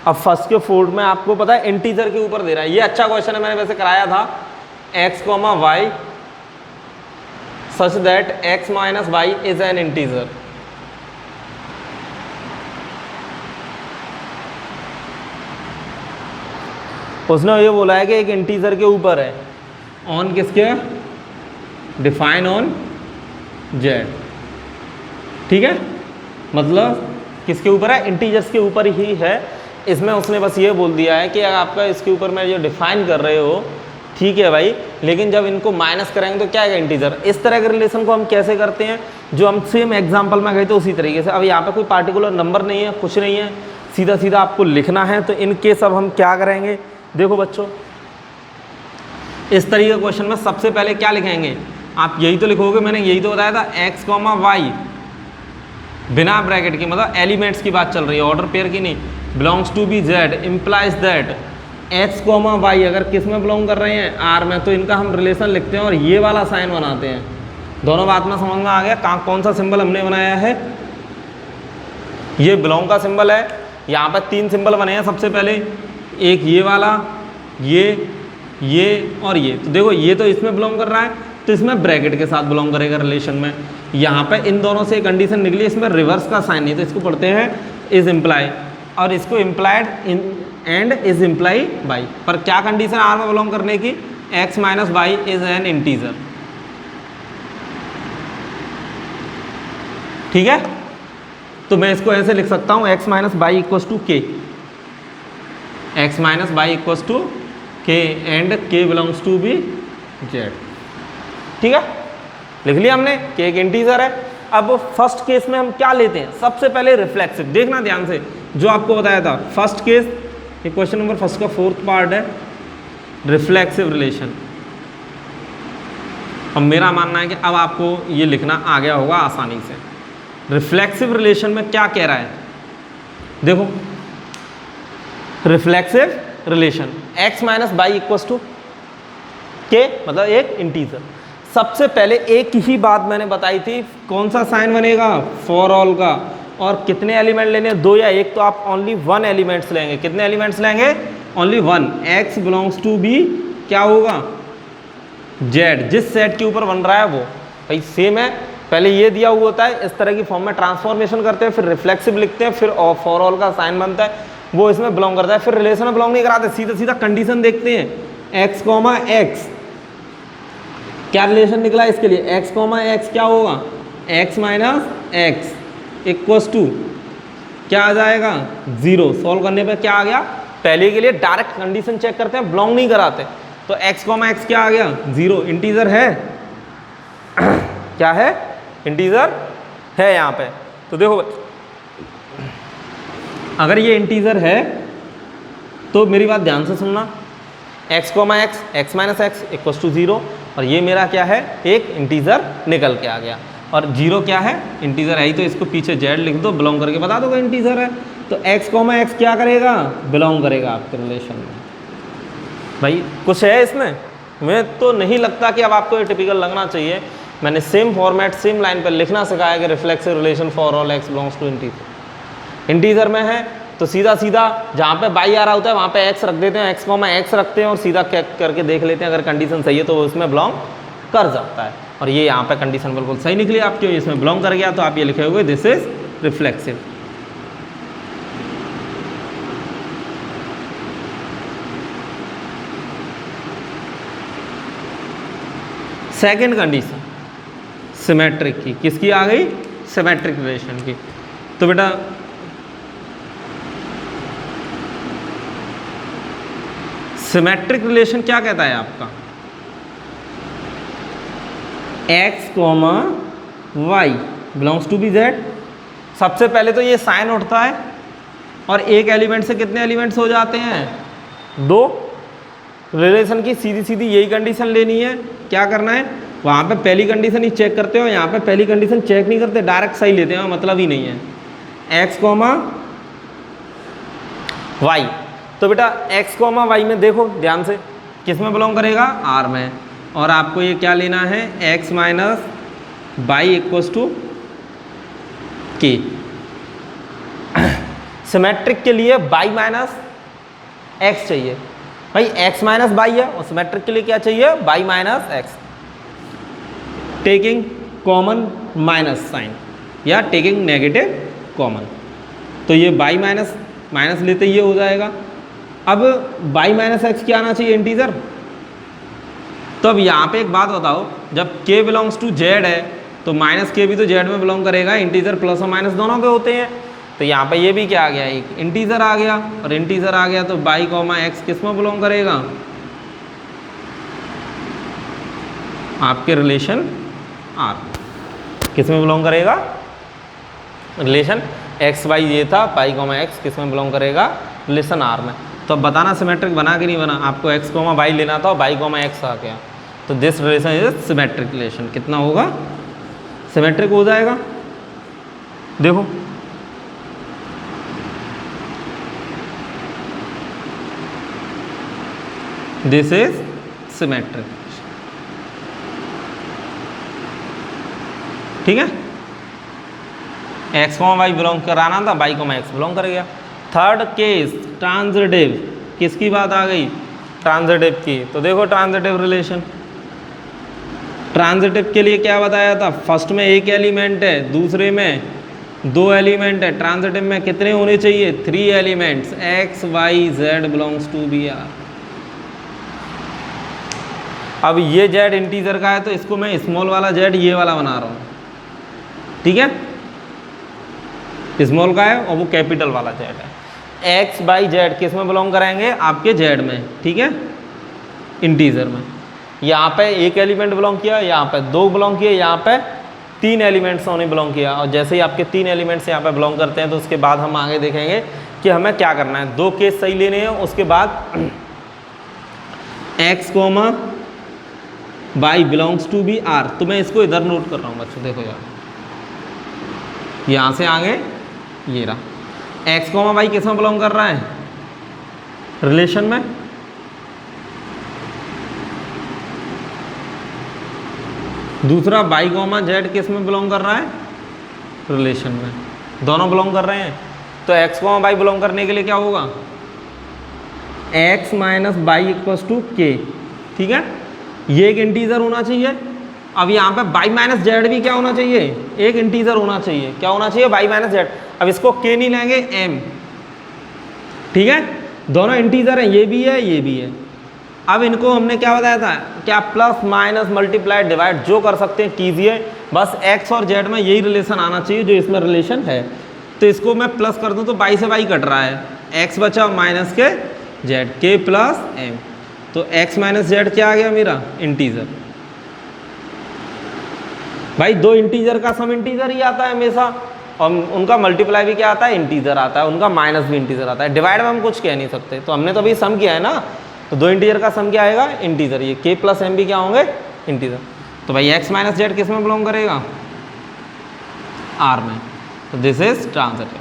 Speaker 1: अब फर्स्ट के 4th में आपको पता है इंटीजर के ऊपर दे रहा है। ये अच्छा क्वेश्चन है, मैंने वैसे कराया था। x, y such that x minus y is an integer। उसने ये बोला है कि एक इंटीजर के ऊपर है, ऑन किसके, डिफाइन ऑन z, ठीक है, मतलब किसके ऊपर है, इंटीजर्स के ऊपर ही है। इसमें उसने बस ये बोल दिया है कि आपका इसके ऊपर में जो डिफाइन कर रहे हो ठीक है भाई, लेकिन जब इनको माइनस करेंगे तो क्या आएगा, इंटीजर। इस तरह के रिलेशन को हम कैसे करते हैं, जो हम सेम एग्जांपल में गए थे उसी तरीके से। अब यहाँ पे कोई पार्टिकुलर नंबर नहीं है, कुछ नहीं है, सीधा सीधा आपको लिखना है। तो इन केस अब हम क्या करेंगे, देखो बच्चों, इस तरीके के क्वेश्चन में सबसे पहले क्या लिखेंगे, आप यही तो लिखोगे, मैंने यही तो बताया था, x, y बिना ब्रैकेट के, मतलब एलिमेंट्स की बात चल रही है, ऑर्डर पेयर की नहीं, belongs to be z implies that x, y अगर किस में बिलोंग कर रहे हैं, r में, तो इनका हम रिलेशन लिखते हैं और ये वाला साइन बनाते हैं। दोनों बात में समझ में आ गया कहाँ कौन सा सिंबल हमने बनाया है, ये बिलोंग का सिंबल है। यहाँ पर 3 सिंबल बने हैं। सबसे पहले एक ये वाला, ये ये और ये, तो देखो ये तो इसमें बिलोंग कर रहा है, तो इसमें ब्रैकेट के साथ बिलोंग करेगा रिलेशन में। यहाँ पे इन दोनों से कंडीशन निकली, इसमें रिवर्स का साइन नहीं, तो इसको पढ़ते हैं इज इम्प्लाई, और इसको implied in and is imply y. पर क्या कंडीशन आर में बिलोंग करने की, x minus y is an integer. ठीक है, तो मैं इसको ऐसे लिख सकता हूँ x minus y equals to k, x minus y equals to k and k belongs to B Z. ठीक है, लिख लिया हमने कि एक इंटीजर है। अब फर्स्ट केस में हम क्या लेते हैं, सबसे पहले रिफ्लेक्सिव, देखना ध्यान से जो आपको बताया था फर्स्ट केस, ये क्वेश्चन नंबर फर्स्ट का 4th पार्ट है, रिफ्लेक्सिव रिलेशन। अब मेरा मानना है कि अब आपको ये लिखना आ गया होगा आसानी से। रिफ्लेक्सिव रिलेशन में क्या कह रहा है, देखो reflexive relation x minus y equals to k, मतलब एक इंटीजर। सबसे पहले एक ही बात मैंने बताई थी, कौन सा साइन बनेगा, फॉर ऑल का, और कितने एलिमेंट लेने, 2 या 1, तो आप ओनली 1 एलिमेंट्स लेंगे। कितने एलिमेंट्स लेंगे, only 1। x belongs to be क्या होगा, z, जिस सेट के ऊपर बन रहा है वो। भाई सेम है, पहले ये दिया हुआ होता है, इस तरह की फॉर्म में ट्रांसफॉर्मेशन करते हैं, फिर रिफ्लेक्सिव लिखते हैं, फिर फॉर ऑल का साइन बनता है, वो इसमें बिलोंग करता है। फिर रिलेशन में बिलोंग नहीं कराते, सीधा सीधा कंडीशन देखते हैं, x कॉमा x, क्या रिलेशन निकला इसके लिए, x कॉमा x क्या होगा, x minus x equals to क्या आ जाएगा, 0। सॉल्व करने पे क्या आ गया, पहले के लिए डायरेक्ट कंडीशन चेक करते हैं, बिलोंग नहीं कराते। तो x कॉमा x क्या आ गया, 0, इंटीजर है क्या है, इंटीजर है यहाँ पे। तो देखो अगर ये इंटीजर है तो मेरी बात ध्यान से सुनना, x comma x, x minus x equals to 0, और ये मेरा क्या है, एक इंटीजर निकल के आ गया, और 0 क्या है, इंटीजर है ही, तो इसको पीछे z लिख दो, बिलोंग करके बता दोगे इंटीजर है। तो x कॉमा x क्या करेगा, बिलोंग करेगा आपके रिलेशन में। भाई कुछ है इसमें, मैं तो नहीं लगता कि अब आपको ये टिपिकल लगना चाहिए। मैंने सेम फॉर्मेट सेम लाइन पर लिखना सिखाया कि reflexive relation for all x belongs to integer. Integer में है तो सीधा सीधा जहाँ पे बाई आ रहा होता है वहाँ पे x रख देते हैं, x कॉमा x रखते हैं, और सीधा करके देख लेते हैं, अगर कंडीशन सही है तो वो उसमें बिलोंग कर जाता है। और ये यहाँ पे कंडीशन बिल्कुल सही निकली आपकी, इसमें बिलोंग कर गया, तो आप ये लिखे हुए this is reflexive. Second condition symmetric की, किसकी आ गई, सिमेट्रिक रिलेशन की। तो बेटा सिमेट्रिक रिलेशन क्या कहता है आपका, x comma y belongs to B Z. सबसे पहले तो ये साइन उठता है, और एक एलिमेंट से कितने एलिमेंट्स हो जाते हैं, 2। रिलेशन की सीधी सीधी यही कंडीशन लेनी है, क्या करना है, वहाँ पे पहली कंडीशन ही चेक करते हो, यहाँ पे पहली कंडीशन चेक नहीं करते, डायरेक्ट सही लेते हैं, मतलब ही नहीं है, x कॉमा वाई। तो बेटा x कॉमा वाई में देखो ध्यान से, किस में बिलोंग करेगा, r में, और आपको ये क्या लेना है, x minus y equals to k. Symmetric के लिए बाई माइनस x चाहिए, भाई x माइनस बाई है, और सिमेट्रिक के लिए क्या चाहिए, y minus x, taking common minus sign या टेकिंग नेगेटिव कॉमन। तो ये बाई माइनस माइनस लेते ये हो जाएगा। अब बाई माइनस एक्स क्या आना चाहिए, इंटीजर। तो अब यहाँ पे एक बात बताओ, जब k बिलोंग्स टू z है तो माइनस के भी तो z में बिलोंग करेगा, इंटीजर प्लस और माइनस दोनों के होते हैं। तो यहाँ पे ये भी क्या आ गया, एक इंटीजर आ गया, और इंटीजर आ गया तो बाई कॉमा एक्स किस में बिलोंग करेगा, आपके रिलेशन r, किस में बिलोंग करेगा, रिलेशन एक्स वाई ये था, बाई कॉमा एक्स किस में बिलोंग करेगा, रिलेशन r में। तो अब बताना सिमेट्रिक बना कि नहीं बना, आपको x कॉमा वाई लेना था, बाई कॉमा एक्स आ गया, तो this relation is symmetric relation. कितना होगा, सिमेट्रिक हो जाएगा। देखो दिस इज सिमेट्रिक, ठीक है। एक्स कॉमा वाई बिलोंग कराना था, बाई कॉमा एक्स बिलोंग कर गया। थर्ड केस ट्रांजिटिव, किसकी बात आ गई, ट्रांजिटिव की। तो देखो ट्रांजिटिव रिलेशन, ट्रांजिटिव के लिए क्या बताया था, फर्स्ट में एक एलिमेंट है, दूसरे में 2 एलिमेंट है, ट्रांजिटिव में कितने होने चाहिए, 3 elements, x y z belongs to be R. अब ये z इंटीजर का है तो इसको मैं स्मॉल वाला z ये वाला बना रहा हूँ, ठीक है, स्मॉल का है और वो कैपिटल वाला z है। x बाई z किस में बिलोंग कराएंगे, आपके z में, ठीक है, इंटीजर में। यहाँ पे एक एलिमेंट बिलोंग किया, यहाँ पे 2 बिलोंग किए, यहाँ पे 3 एलिमेंट्स होने बिलोंग किया। और जैसे ही आपके 3 एलिमेंट्स यहाँ पे बिलोंग करते हैं तो उसके बाद हम आगे देखेंगे कि हमें क्या करना है। 2 केस सही लेने हैं, उसके बाद x comma y belongs to be R. तो मैं इसको इधर नोट कर रहा हूँ बच्चों, देखो यार, यहाँ से आगे ये रहा, x कोमा y किस में बिलोंग कर रहा है, रिलेशन में, दूसरा y कोमा z किस में बिलोंग कर रहा है, रिलेशन में, दोनों बिलोंग कर रहे हैं। तो x कोमा y बिलोंग करने के लिए क्या होगा, x minus y equals to k, ठीक है, ये एक इंटीजर होना चाहिए। अब यहाँ पे y माइनस जेड भी क्या होना चाहिए, एक इंटीजर होना चाहिए, क्या होना चाहिए, y माइनस जेड। अब इसको k नहीं लेंगे, m, ठीक है, दोनों इंटीजर हैं, ये भी है, ये भी है। अब इनको हमने क्या बताया था, क्या प्लस माइनस मल्टीप्लाई डिवाइड जो कर सकते हैं कीजिए, बस x और z में यही रिलेशन आना चाहिए जो इसमें रिलेशन है। तो इसको मैं प्लस कर दूं तो y से y कट रहा है, x बचा माइनस के z, k प्लस m। तो x माइनस z क्या आ गया मेरा, इंटीजर। भाई 2 इंटीजर का सम इंटीजर ही आता है हमेशा, और उनका मल्टीप्लाई भी क्या आता है, इंटीजर आता है, उनका माइनस भी इंटीजर आता है। डिवाइड में हम कुछ कह नहीं सकते, तो हमने तो अभी सम किया है ना, तो 2 इंटीजर का सम क्या आएगा, इंटीजर। ये k प्लस m भी क्या होंगे, इंटीजर। तो भाई x माइनस जेड किस में बिलोंग करेगा, r में। तो दिस इज ट्रांजिटिव।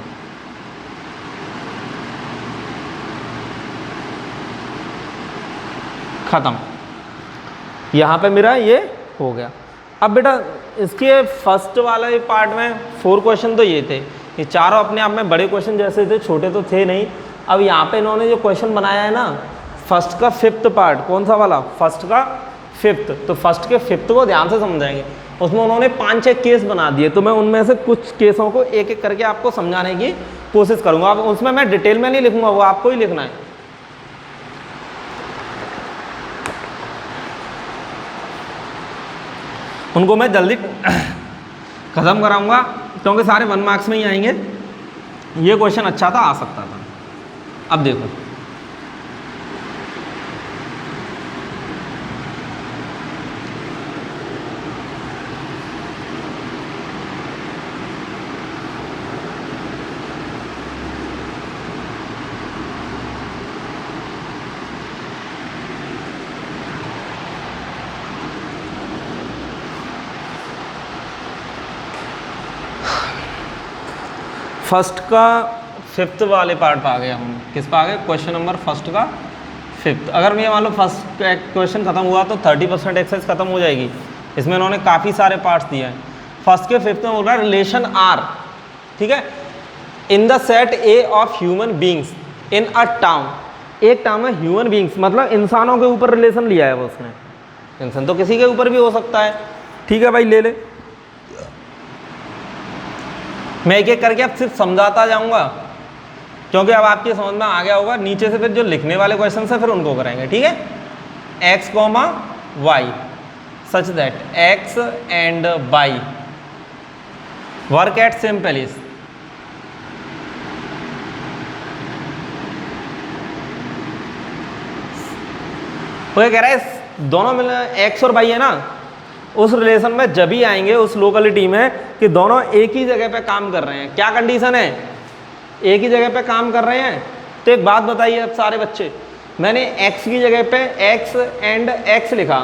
Speaker 1: खत्म, यहाँ पे मेरा ये हो गया। अब बेटा इसके फर्स्ट वाले पार्ट में 4 क्वेश्चन तो ये थे, ये चारों अपने आप में बड़े क्वेश्चन जैसे थे, छोटे तो थे नहीं। अब यहाँ पे इन्होंने जो क्वेश्चन बनाया है ना, फर्स्ट का 5th पार्ट, कौन सा वाला, फर्स्ट का 5th। तो फर्स्ट के 5th को ध्यान से समझाएंगे। उसमें उन्होंने 5-6 केस बना दिए, तो मैं उनमें से कुछ केसों को एक एक करके आपको समझाने की कोशिश करूँगा। अब उसमें मैं डिटेल में नहीं लिखूँगा, वो आपको ही लिखना है। उनको मैं जल्दी ख़त्म कराऊंगा क्योंकि सारे 1 मार्क्स में ही आएंगे। ये क्वेश्चन अच्छा था, आ सकता था। अब देखो, फर्स्ट का 5th वाले पार्ट पर आ गए हम। किस पर आ गए, क्वेश्चन नंबर फर्स्ट का 5th। अगर मैं मान लो फर्स्ट क्वेश्चन खत्म हुआ तो 30% एक्सरसाइज खत्म हो जाएगी। इसमें उन्होंने काफ़ी सारे पार्ट्स दिए हैं। फर्स्ट के 5th में बोल रहा है रिलेशन आर, ठीक है, इन the set A of human beings in a town. एक टाउन में ह्यूमन बींग्स मतलब इंसानों के ऊपर रिलेशन लिया है वो उसने। इंसान तो किसी के ऊपर भी हो सकता है, ठीक है भाई, ले ले। मैं एक एक करके अब सिर्फ समझाता जाऊंगा क्योंकि अब आपके समझ में आ गया होगा। नीचे से फिर जो लिखने वाले क्वेश्चन है फिर उनको करेंगे, ठीक है। x, y such that x and y work at same place. वो कह रहा है दोनों मिल x और y है ना, उस रिलेशन में जब ही आएंगे उस लोकेलिटी में कि दोनों एक ही जगह पे काम कर रहे हैं। क्या कंडीशन है, एक ही जगह पे काम कर रहे हैं। तो एक बात बताइए अब सारे बच्चे, मैंने x की जगह पे x एंड x लिखा,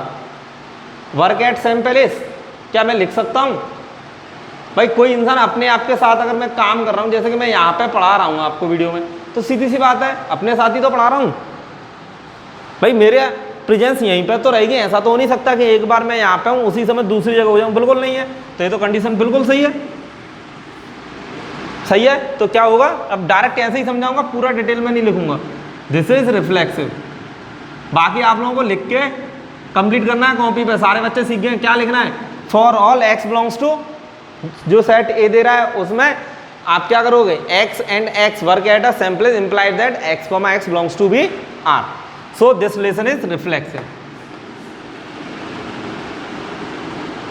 Speaker 1: वर्क एट सेम प्लेस, क्या मैं लिख सकता हूँ? भाई कोई इंसान अपने आप के साथ अगर मैं काम कर रहा हूँ, जैसे कि मैं यहाँ पे पढ़ा रहा हूँ आपको वीडियो में, तो सीधी सी बात है अपने साथ ही तो पढ़ा रहा हूँ। भाई मेरे प्रेजेंस यहीं पे तो रहेगी, ऐसा तो हो नहीं सकता कि एक बार मैं यहाँ पे हूँ उसी समय दूसरी जगह हो जाऊँ, बिल्कुल नहीं है। तो ये तो कंडीशन बिल्कुल सही है, सही है। तो क्या होगा, अब डायरेक्ट ऐसे ही समझाऊंगा, पूरा डिटेल में नहीं लिखूंगा। दिस इज रिफ्लेक्सिव, बाकी आप लोगों को लिख के कंप्लीट करना है कॉपी पे। सारे बच्चे सीख गए क्या लिखना है, for all x belongs to, जो सेट ए दे रहा है उसमें आप क्या करोगे, x and x work at a same place implies that x, x belongs to be R. So this relation is reflexive.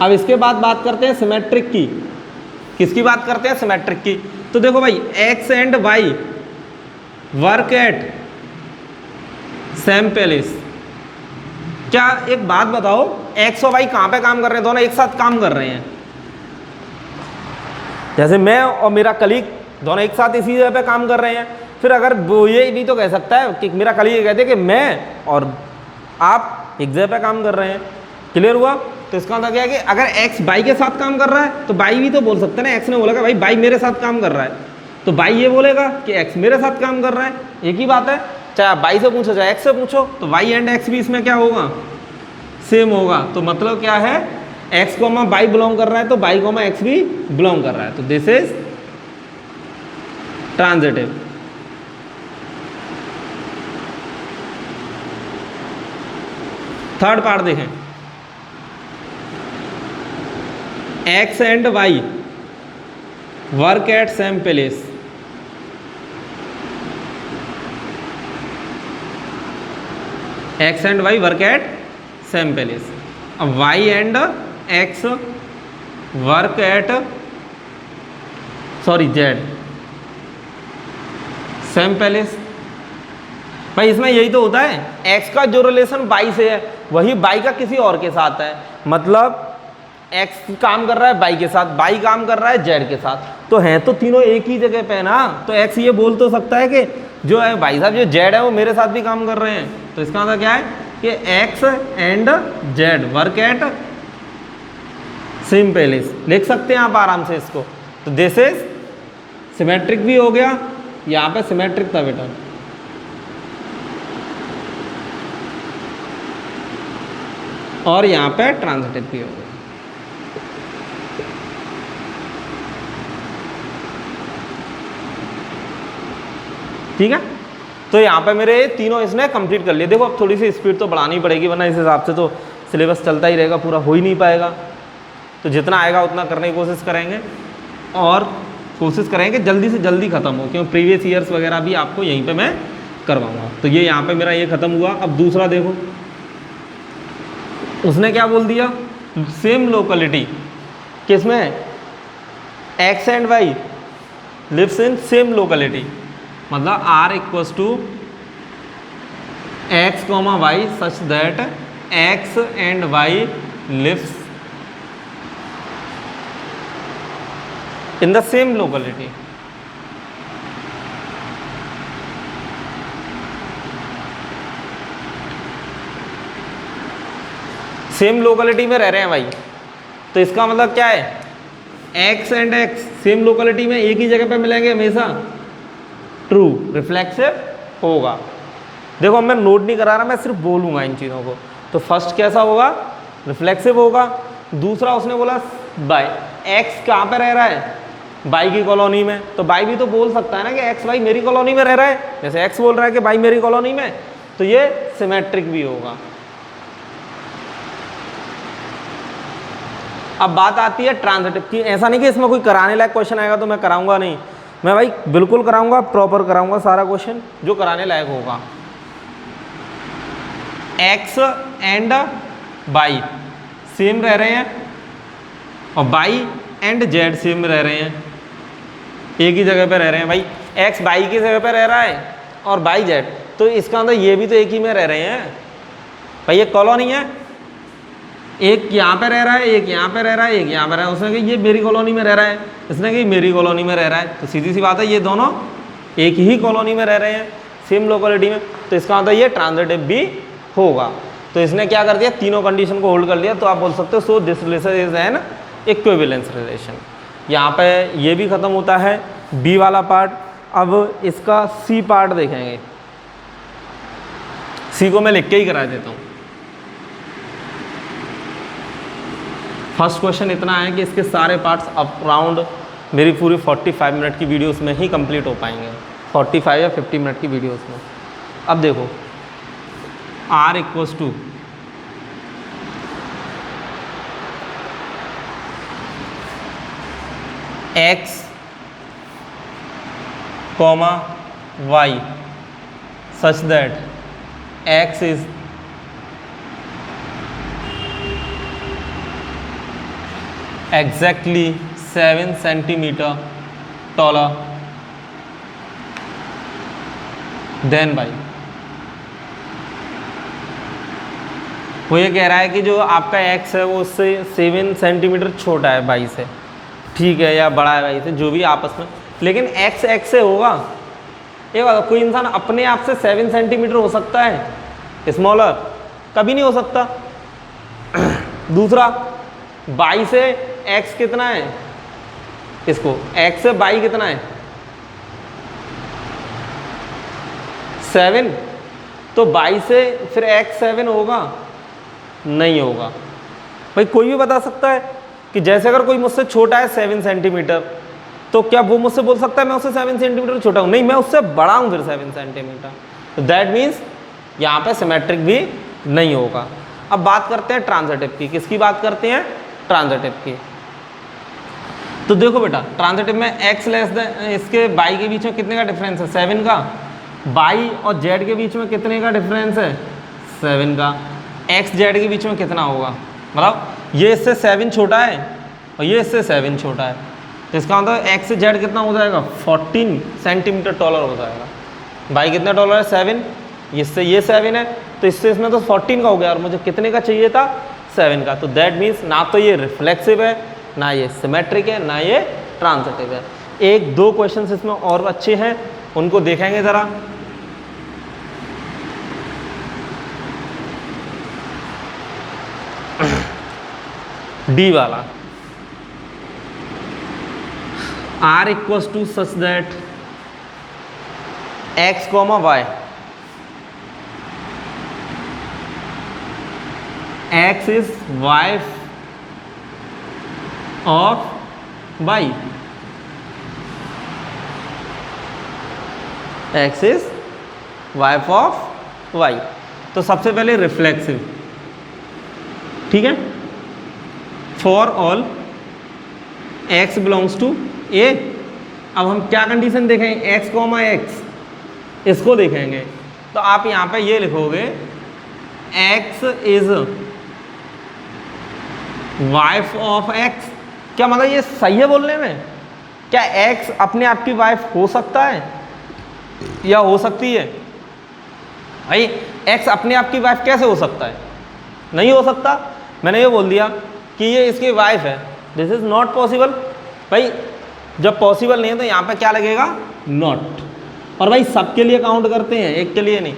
Speaker 1: अब इसके बाद बात करते हैं सिमेट्रिक की। किसकी बात करते हैं, सिमेट्रिक की। तो देखो भाई x and y work at same place. क्या एक बात बताओ, x और y कहाँ पे काम कर रहे हैं, दोनों एक साथ काम कर रहे हैं। जैसे मैं और मेरा कलीग दोनों एक साथ इसी जगह पे काम कर रहे हैं, फिर अगर वो ये भी तो कह सकता है कि मेरा कलीग कहते हैं कि मैं और आप एक जगह पे काम कर रहे हैं। क्लियर हुआ। तो इसका मतलब क्या है कि अगर x बाई के साथ काम कर रहा है तो बाई भी तो बोल सकते हैं ना। x ने बोलेगा भाई बाई मेरे साथ काम कर रहा है, तो बाई ये बोलेगा कि x मेरे साथ काम कर रहा है। एक ही बात है, चाहे आप बाई से पूछो चाहे x से पूछो, तो y एंड x भी इसमें क्या होगा, सेम होगा। तो मतलब क्या है, x को बाई बिलोंग कर रहा है तो बाई को x भी बिलोंग कर रहा है। तो this is transitive. Third part देखें, x and y work at same place. x and y work at same place. अब y and x work at z same place. भाई इसमें यही तो होता है, x का जो रिलेशन y से है वही y का किसी और के साथ है। मतलब x काम कर रहा है y के साथ, y काम कर रहा है z के साथ, तो हैं तो तीनों एक ही जगह पे ना। तो x ये बोल तो सकता है कि जो है भाई साहब जो z है वो मेरे साथ भी काम कर रहे हैं। तो इसका मतलब क्या है कि x and z work at same place. लिख सकते हैं आप आराम से इसको। तो दिस इज सिमेट्रिक भी हो गया, यहाँ पे सिमेट्रिक था बेटा। और यहाँ पे ट्रांजिटिव भी हो गया। ठीक है। तो यहाँ पे मेरे तीनों इसने कंप्लीट कर लिए। देखो अब थोड़ी सी स्पीड तो बढ़ानी पड़ेगी, वरना इस हिसाब से तो सिलेबस चलता ही रहेगा, पूरा हो ही नहीं पाएगा। तो जितना आएगा उतना करने की कोशिश करेंगे और कोशिश करेंगे जल्दी से जल्दी ख़त्म हो, क्योंकि प्रीवियस ईयर्स वगैरह भी आपको यहीं पे मैं करवाऊँगा। तो ये यहाँ पे मेरा ये ख़त्म हुआ। अब दूसरा देखो, उसने क्या बोल दिया, सेम लोकेलिटी किसमें, x and y lives in same locality. मतलब r equals to x, y such that x and y lives in the same locality. Same locality में रह रहे हैं भाई, तो इसका मतलब क्या है, x and x same locality में एक ही जगह पे मिलेंगे हमेशा, ट्रू रिफ्लेक्सिव होगा। देखो मैं नोट नहीं करा रहा, मैं सिर्फ बोलूँगा इन चीज़ों को। तो फर्स्ट कैसा होगा, रिफ्लेक्सिव होगा। दूसरा उसने बोला बाई, x कहाँ पे रह रहा है, बाई की कॉलोनी में, तो बाई भी तो बोल सकता है ना कि x बाई मेरी कॉलोनी में रह रहा है, जैसे x बोल रहा है कि बाई मेरी कॉलोनी में, तो ये सिमेट्रिक भी होगा। अब बात आती है ट्रांजिटिव की। ऐसा नहीं कि इसमें कोई कराने लायक क्वेश्चन आएगा तो मैं कराऊंगा नहीं, मैं भाई बिल्कुल कराऊंगा, प्रॉपर कराऊंगा सारा क्वेश्चन जो कराने लायक होगा। x एंड y सेम रह रहे हैं और y एंड z सेम रह रहे हैं, एक ही जगह पे रह रहे हैं। भाई x y की जगह पे रह रहा है और y z, तो इसका अंदर ये भी तो एक ही में रह रहे हैं। भाई ये कॉलोनी है, एक यहाँ पे रह रहा है, एक यहाँ पे रह रहा है, एक यहाँ पे रह रहा है। उसने कहा ये मेरी कॉलोनी में रह रहा है, इसने कहा मेरी कॉलोनी में रह रहा है। तो सीधी सी बात है ये दोनों एक ही कॉलोनी में रह रहे हैं, सेम लोकेलिटी में, तो इसका मतलब ये ट्रांजिटिव भी होगा। तो इसने क्या कर दिया, तीनों कंडीशन को होल्ड कर लिया। तो आप बोल सकते हो so this relation is an equivalence relation. यहाँ पे ये भी खत्म होता है बी वाला पार्ट। अब इसका सी पार्ट देखेंगे। सी को मैं लिख के ही करा देता हूँ। फर्स्ट क्वेश्चन इतना है कि इसके सारे पार्ट्स अराउंड मेरी पूरी 45 मिनट की वीडियोस में ही कंप्लीट हो पाएंगे, 45 या 50 मिनट की वीडियोस में। अब देखो R equals to x comma y such that x is exactly 7 centimeter taller than y। वो ये कह रहा है कि जो आपका x है वो उससे 7 सेंटीमीटर छोटा है y से, ठीक है, या बड़ा है y से, जो भी आपस में, लेकिन x से होगा। ये बात, कोई इंसान अपने आप से 7 सेंटीमीटर हो सकता है स्मॉलर? कभी नहीं हो सकता। दूसरा, y से x कितना है, इसको x से y कितना है 7, तो y से फिर x 7 होगा? नहीं होगा। भाई कोई भी बता सकता है कि जैसे अगर कोई मुझसे छोटा है 7 सेंटीमीटर, तो क्या वो मुझसे बोल सकता है मैं उससे 7 सेंटीमीटर छोटा हूँ? नहीं, मैं उससे बड़ा हूँ फिर 7 सेंटीमीटर। तो दैट मीन्स यहाँ पे सिमेट्रिक भी नहीं होगा। अब बात करते हैं ट्रांजिटिव की। किसकी बात करते हैं? ट्रांजिटिव की। तो देखो बेटा, ट्रांजिटिव में x लेस देन, इसके y के बीच में कितने का डिफरेंस है? 7 का। y और z के बीच में कितने का डिफरेंस है? 7 का। x z के बीच में कितना होगा? मतलब ये इससे 7 छोटा है और ये इससे 7 छोटा है, तो इसका मतलब x से z कितना हो जाएगा? 14 सेंटीमीटर टॉलर हो जाएगा। y कितना टॉलर है? 7। इससे ये 7 है, तो इससे इसमें तो 14 का हो गया, और मुझे कितने का चाहिए था? 7 का। तो दैट मीन्स ना तो ये रिफ्लेक्सिव है, ना ये सिमेट्रिक है, ना ये ट्रांजिटिव है। एक दो क्वेश्चंस इसमें और अच्छे हैं, उनको देखेंगे ज़रा। डी वाला, R equals to such that x comma y, x is wife of y, x is wife of y। तो सबसे पहले रिफ्लेक्सिव, ठीक है, for all x belongs to a। अब हम क्या कंडीशन देखेंगे? x कॉमा x, इसको देखेंगे। तो आप यहाँ पे ये लिखोगे x is wife of x। क्या मतलब ये सही है बोलने में? क्या x अपने आप की वाइफ हो सकता है या हो सकती है? भाई x अपने आप की वाइफ कैसे हो सकता है? नहीं हो सकता। मैंने ये बोल दिया कि ये इसकी वाइफ है, दिस इज नॉट पॉसिबल। भाई जब पॉसिबल नहीं है तो यहाँ पे क्या लगेगा? नॉट। और भाई सबके लिए काउंट करते हैं, एक के लिए नहीं।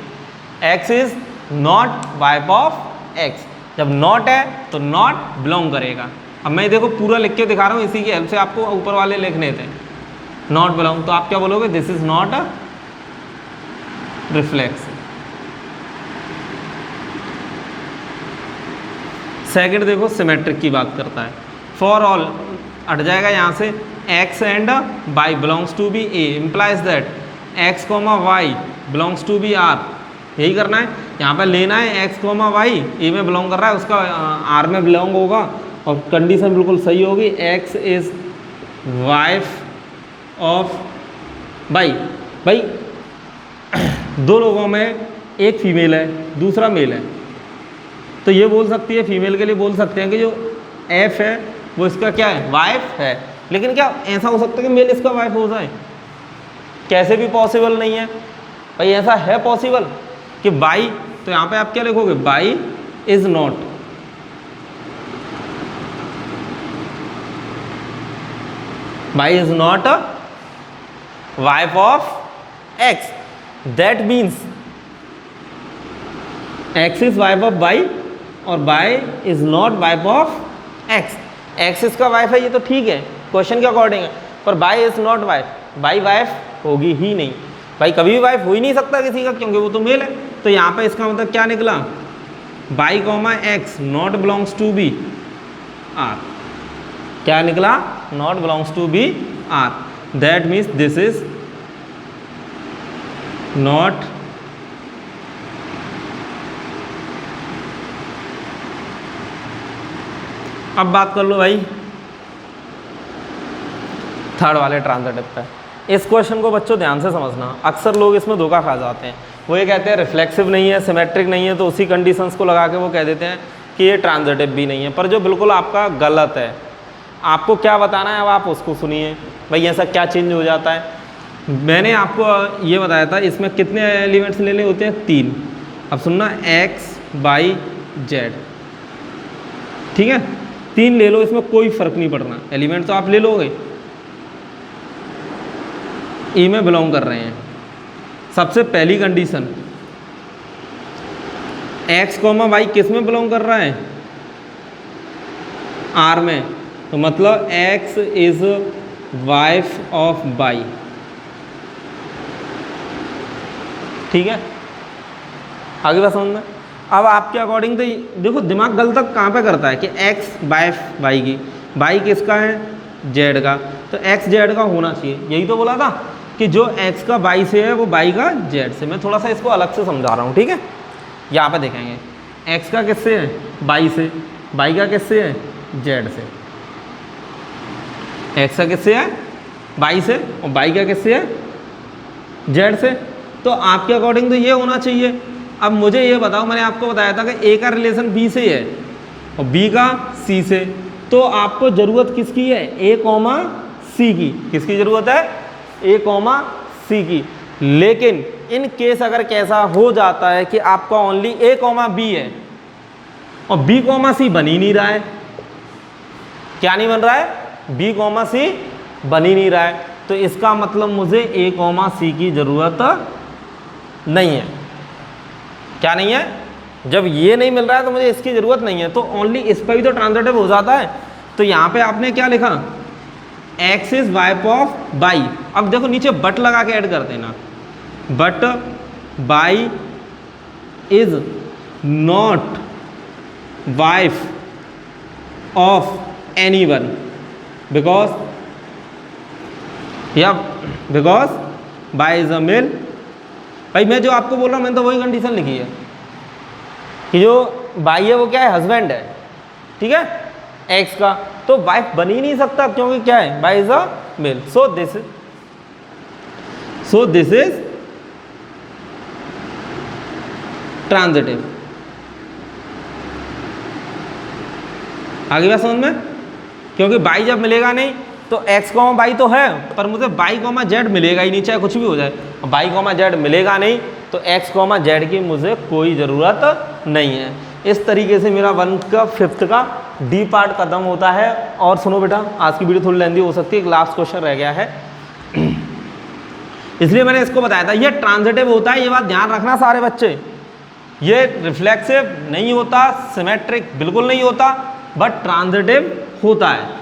Speaker 1: x is not wife of x। जब नॉट है तो नॉट बिलोंग करेगा। अब मैं देखो पूरा लिख के दिखा रहा हूँ, इसी की हेल्प से आपको ऊपर वाले लिखने थे। नॉट बिलोंग, तो आप क्या बोलोगे? This is not a reflexive. Second देखो, सिमेट्रिक की बात करता है। फॉर ऑल हट जाएगा यहाँ से, x and y belongs to be a implies that x comma y belongs to be r। यही करना है, यहाँ पे लेना है x कॉमा वाई ए में बिलोंग कर रहा है, उसका r में बिलोंग होगा, और कंडीशन बिल्कुल सही होगी। x is wife of y। भाई दो लोगों में एक फीमेल है दूसरा मेल है, तो ये बोल सकती है, फीमेल के लिए बोल सकते हैं कि जो f है वो इसका क्या है? वाइफ है। लेकिन क्या ऐसा हो सकता है कि मेल इसका वाइफ हो जाए? कैसे भी पॉसिबल नहीं है। भाई ऐसा है पॉसिबल कि बाई, तो यहाँ पे आप क्या लिखोगे? Y is not, y is not a wife of x. That means x is wife of y और y is not wife of x. X इसका वाइफ है, ये तो ठीक है क्वेश्चन के अकॉर्डिंग है, पर by is not wife. By wife होगी ही नहीं। भाई कभी भी वाइफ हो ही नहीं सकता किसी का, क्योंकि वो तो मेल है। तो यहाँ पे इसका मतलब क्या निकला? Y comma x not belongs to be R. क्या निकला? Not belongs to be R. That means this is not अब बात कर लो भाई थर्ड वाले ट्रांजिटिव पे। इस क्वेश्चन को बच्चों ध्यान से समझना, अक्सर लोग इसमें धोखा खा जाते हैं। वो ये कहते हैं रिफ्लेक्सिव नहीं है, सिमेट्रिक नहीं है, तो उसी कंडीशंस को लगा के वो कह देते हैं कि ये ट्रांजिटिव भी नहीं है, पर जो बिल्कुल आपका गलत है। आपको क्या बताना है अब आप उसको सुनिए भाई, ऐसा क्या चेंज हो जाता है। मैंने आपको ये बताया था इसमें कितने एलिमेंट्स लेने होते हैं, 3। अब सुनना, x, y, z, ठीक है, 3 ले लो, इसमें कोई फर्क नहीं पड़ना, एलिमेंट तो आप ले लोगे, ई में बिलोंग कर रहे हैं। सबसे पहली कंडीशन, x, y किस में बिलोंग कर रहा है, R में, तो मतलब x is wife of y, ठीक है। आगे बात समझ में। अब आपके अकॉर्डिंग तो देखो दिमाग गलत कहाँ पे करता है कि x वाइफ y की, y किसका है, z का, तो x z का होना चाहिए। यही तो बोला था कि जो x का y से है वो y का z से। मैं थोड़ा सा इसको अलग से समझा रहा हूँ, ठीक है। यहाँ पे देखेंगे x का किससे है, y से, y का किससे है, z से। x का किससे है, y से, और y का किससे है, z से। तो आपके अकॉर्डिंग तो ये होना चाहिए। अब मुझे ये बताओ, मैंने आपको बताया था कि a का रिलेशन b से है और b का c से, तो आपको ज़रूरत किसकी है, a, c की। किसकी ज़रूरत है, a, c की। लेकिन इन केस अगर कैसा हो जाता है कि आपका ओनली a, b है और b, c बन ही नहीं रहा है, क्या नहीं बन रहा है, b, c बन ही नहीं रहा है, तो इसका मतलब मुझे a, c की ज़रूरत नहीं है। क्या नहीं है, जब ये नहीं मिल रहा है तो मुझे इसकी ज़रूरत नहीं है, तो ओनली इस पर भी तो ट्रांजिटिव हो जाता है। तो यहाँ पे आपने क्या लिखा, x is wife of y। अब देखो नीचे बट लगा के ऐड कर देना, बट y इज not wife of any one because y is a male. भाई मैं जो आपको बोल रहा हूँ मैंने तो वही कंडीशन लिखी है कि जो y है वो क्या है, हस्बैंड है, ठीक है, x का, तो वाइफ बन ही नहीं सकता क्योंकि क्या है, y is a male. So this is transitive. आगे बात समझ में, क्योंकि y जब मिलेगा नहीं तो x, y तो है, पर मुझे y, z मिलेगा ही नहीं, चाहे कुछ भी हो जाए। y, z मिलेगा नहीं तो x, z की मुझे कोई ज़रूरत नहीं है। इस तरीके से मेरा 1 का 5th का डी पार्ट खत्म होता है। और सुनो बेटा, आज की वीडियो थोड़ी लेंदी हो सकती है, एक लास्ट क्वेश्चन रह गया है, इसलिए मैंने इसको बताया था। ये ट्रांजिटिव होता है, ये बात ध्यान रखना सारे बच्चे। ये रिफ्लेक्सिव नहीं होता, सिमेट्रिक बिल्कुल नहीं होता, बट ट्रांजिटिव होता है।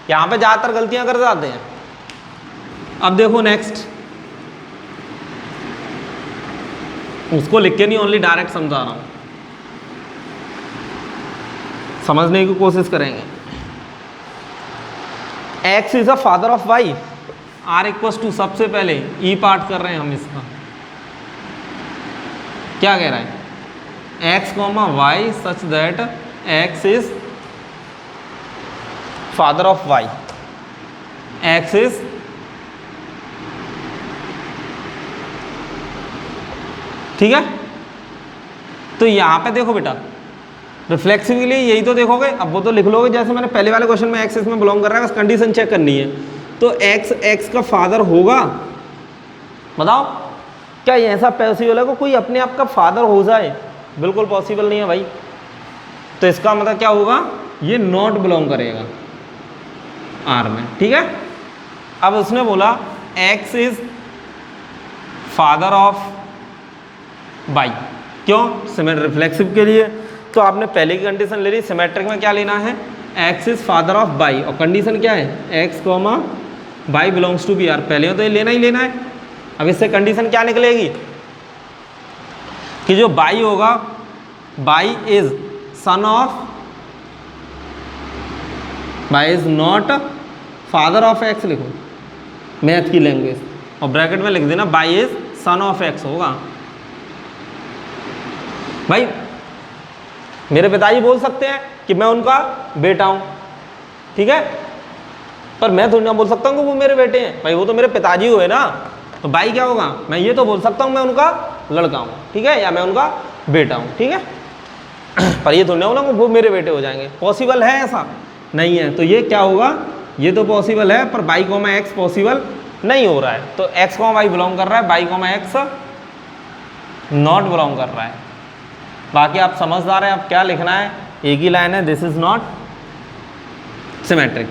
Speaker 1: यहाँ पे ज़्यादातर गलतियां कर जाते हैं। अब देखो नेक्स्ट, उसको लिख के नहीं, ओनली डायरेक्ट समझा रहा हूँ, समझने की कोशिश करेंगे। x is a father of y, r equals to, सबसे पहले ई पार्ट कर रहे हैं हम इसका, क्या कह रहा है, x, y such that x is father of y, x is ठीक है। तो यहां पे देखो बेटा, रिफ्लेक्सिव के लिए यही तो देखोगे। अब वो तो लिख लोगे जैसे मैंने पहले वाले क्वेश्चन में, x इसमें बिलोंग कर रहा है, बस कंडीशन चेक करनी है। तो x का फादर होगा, बताओ क्या ये ऐसा पॉसिबल है कि कोई अपने आप का फादर हो जाए, बिल्कुल पॉसिबल नहीं है भाई। तो इसका मतलब क्या होगा, ये नॉट बिलोंग करेगा R में, ठीक है। अब उसने बोला x is father of y, क्यों, सिमेट्रिक रिफ्लेक्सिव के लिए। तो आपने पहले की कंडीशन ले ली, सिमेट्रिक में क्या लेना है, x is father of y, और कंडीशन क्या है, x, y belongs to be R। पहले तो ये लेना ही लेना है। अब इससे कंडीशन क्या निकलेगी कि जो y होगा, y is son of, y इज नॉट फादर ऑफ x, लिखो मैथ की लैंग्वेज, और ब्रैकेट में लिख देना y is son of x होगा। भाई मेरे पिताजी बोल सकते हैं कि मैं उनका बेटा हूँ, ठीक है। पर मैं थोड़ी ना बोल सकता हूँ कि वो मेरे बेटे हैं, भाई वो तो मेरे पिताजी हुए ना। तो भाई क्या होगा, मैं ये तो बोल सकता हूँ मैं उनका लड़का हूँ, ठीक है, या मैं उनका बेटा हूँ, ठीक है। पर ये थोड़ी ना होगा वो मेरे बेटे हो जाएंगे, पॉसिबल है ऐसा नहीं है। तो ये क्या होगा, ये तो पॉसिबल है पर y, x पॉसिबल नहीं हो रहा है। तो x, y बिलोंग कर रहा है, y, x नॉट बिलोंग कर रहा है। बाकी आप समझदार हैं, आप क्या लिखना है, एक ही लाइन है, this is not symmetric.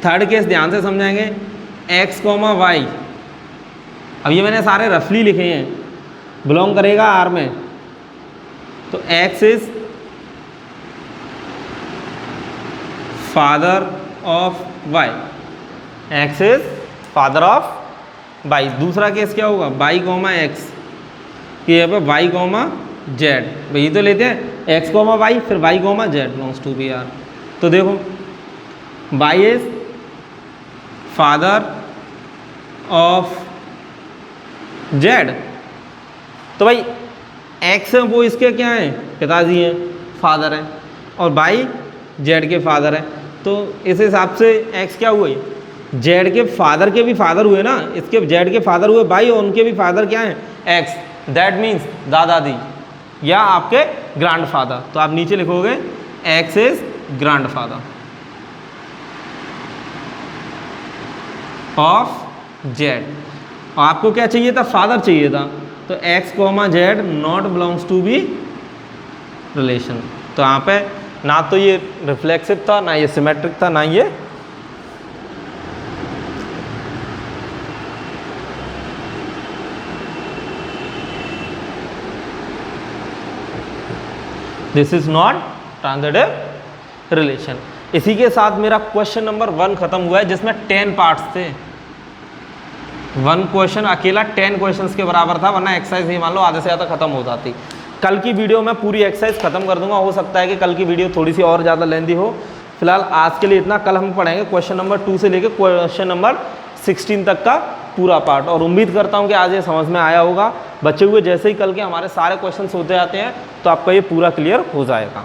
Speaker 1: Third case ध्यान से समझाएंगे, x, y, अब ये मैंने सारे रफली लिखे हैं, बिलोंग करेगा R में, तो x is father of y, x is father of y। दूसरा केस क्या होगा, y, x, कि यहाँ पे y, z, भाई तो लेते हैं x, y, फिर y, z belongs to be R। तो देखो y is father of z, तो भाई x है वो इसके क्या हैं, पिताजी हैं, फादर हैं, और y z के फादर हैं। तो इस हिसाब से x क्या हुए, z के फादर के भी फादर हुए ना, इसके z के फादर हुए y, और उनके भी फादर क्या हैं, x, दैट मीन्स दादा दी या आपके ग्रैंडफादर। तो आप नीचे लिखोगे x is grandfather of z। और आपको क्या चाहिए था, फादर चाहिए था, तो x, z not belongs to be relation. तो यहाँ पे ना तो ये रिफ्लेक्सिव था, ना ये सिमेट्रिक था, ना ये this is not transitive relation. इसी के साथ मेरा क्वेश्चन नंबर 1 खत्म हुआ है, जिसमें 10 पार्ट्स थे। 1 क्वेश्चन अकेला 10 क्वेश्चंस के बराबर था, वरना एक्सरसाइज ही मान लो आधे से ज़्यादा खत्म हो जाती। कल की वीडियो में पूरी एक्सरसाइज खत्म कर दूंगा, हो सकता है कि कल की वीडियो थोड़ी सी और ज़्यादा लेंदी हो। फिलहाल आज के लिए इतना। कल हम पढ़ेंगे क्वेश्चन नंबर 2 से लेकर क्वेश्चन नंबर 16 तक का पूरा पार्ट, और उम्मीद करता हूँ कि आज ये समझ में आया होगा। बचे हुए जैसे ही कल के हमारे सारे क्वेश्चंस होते जाते हैं तो आपका ये पूरा क्लियर हो जाएगा।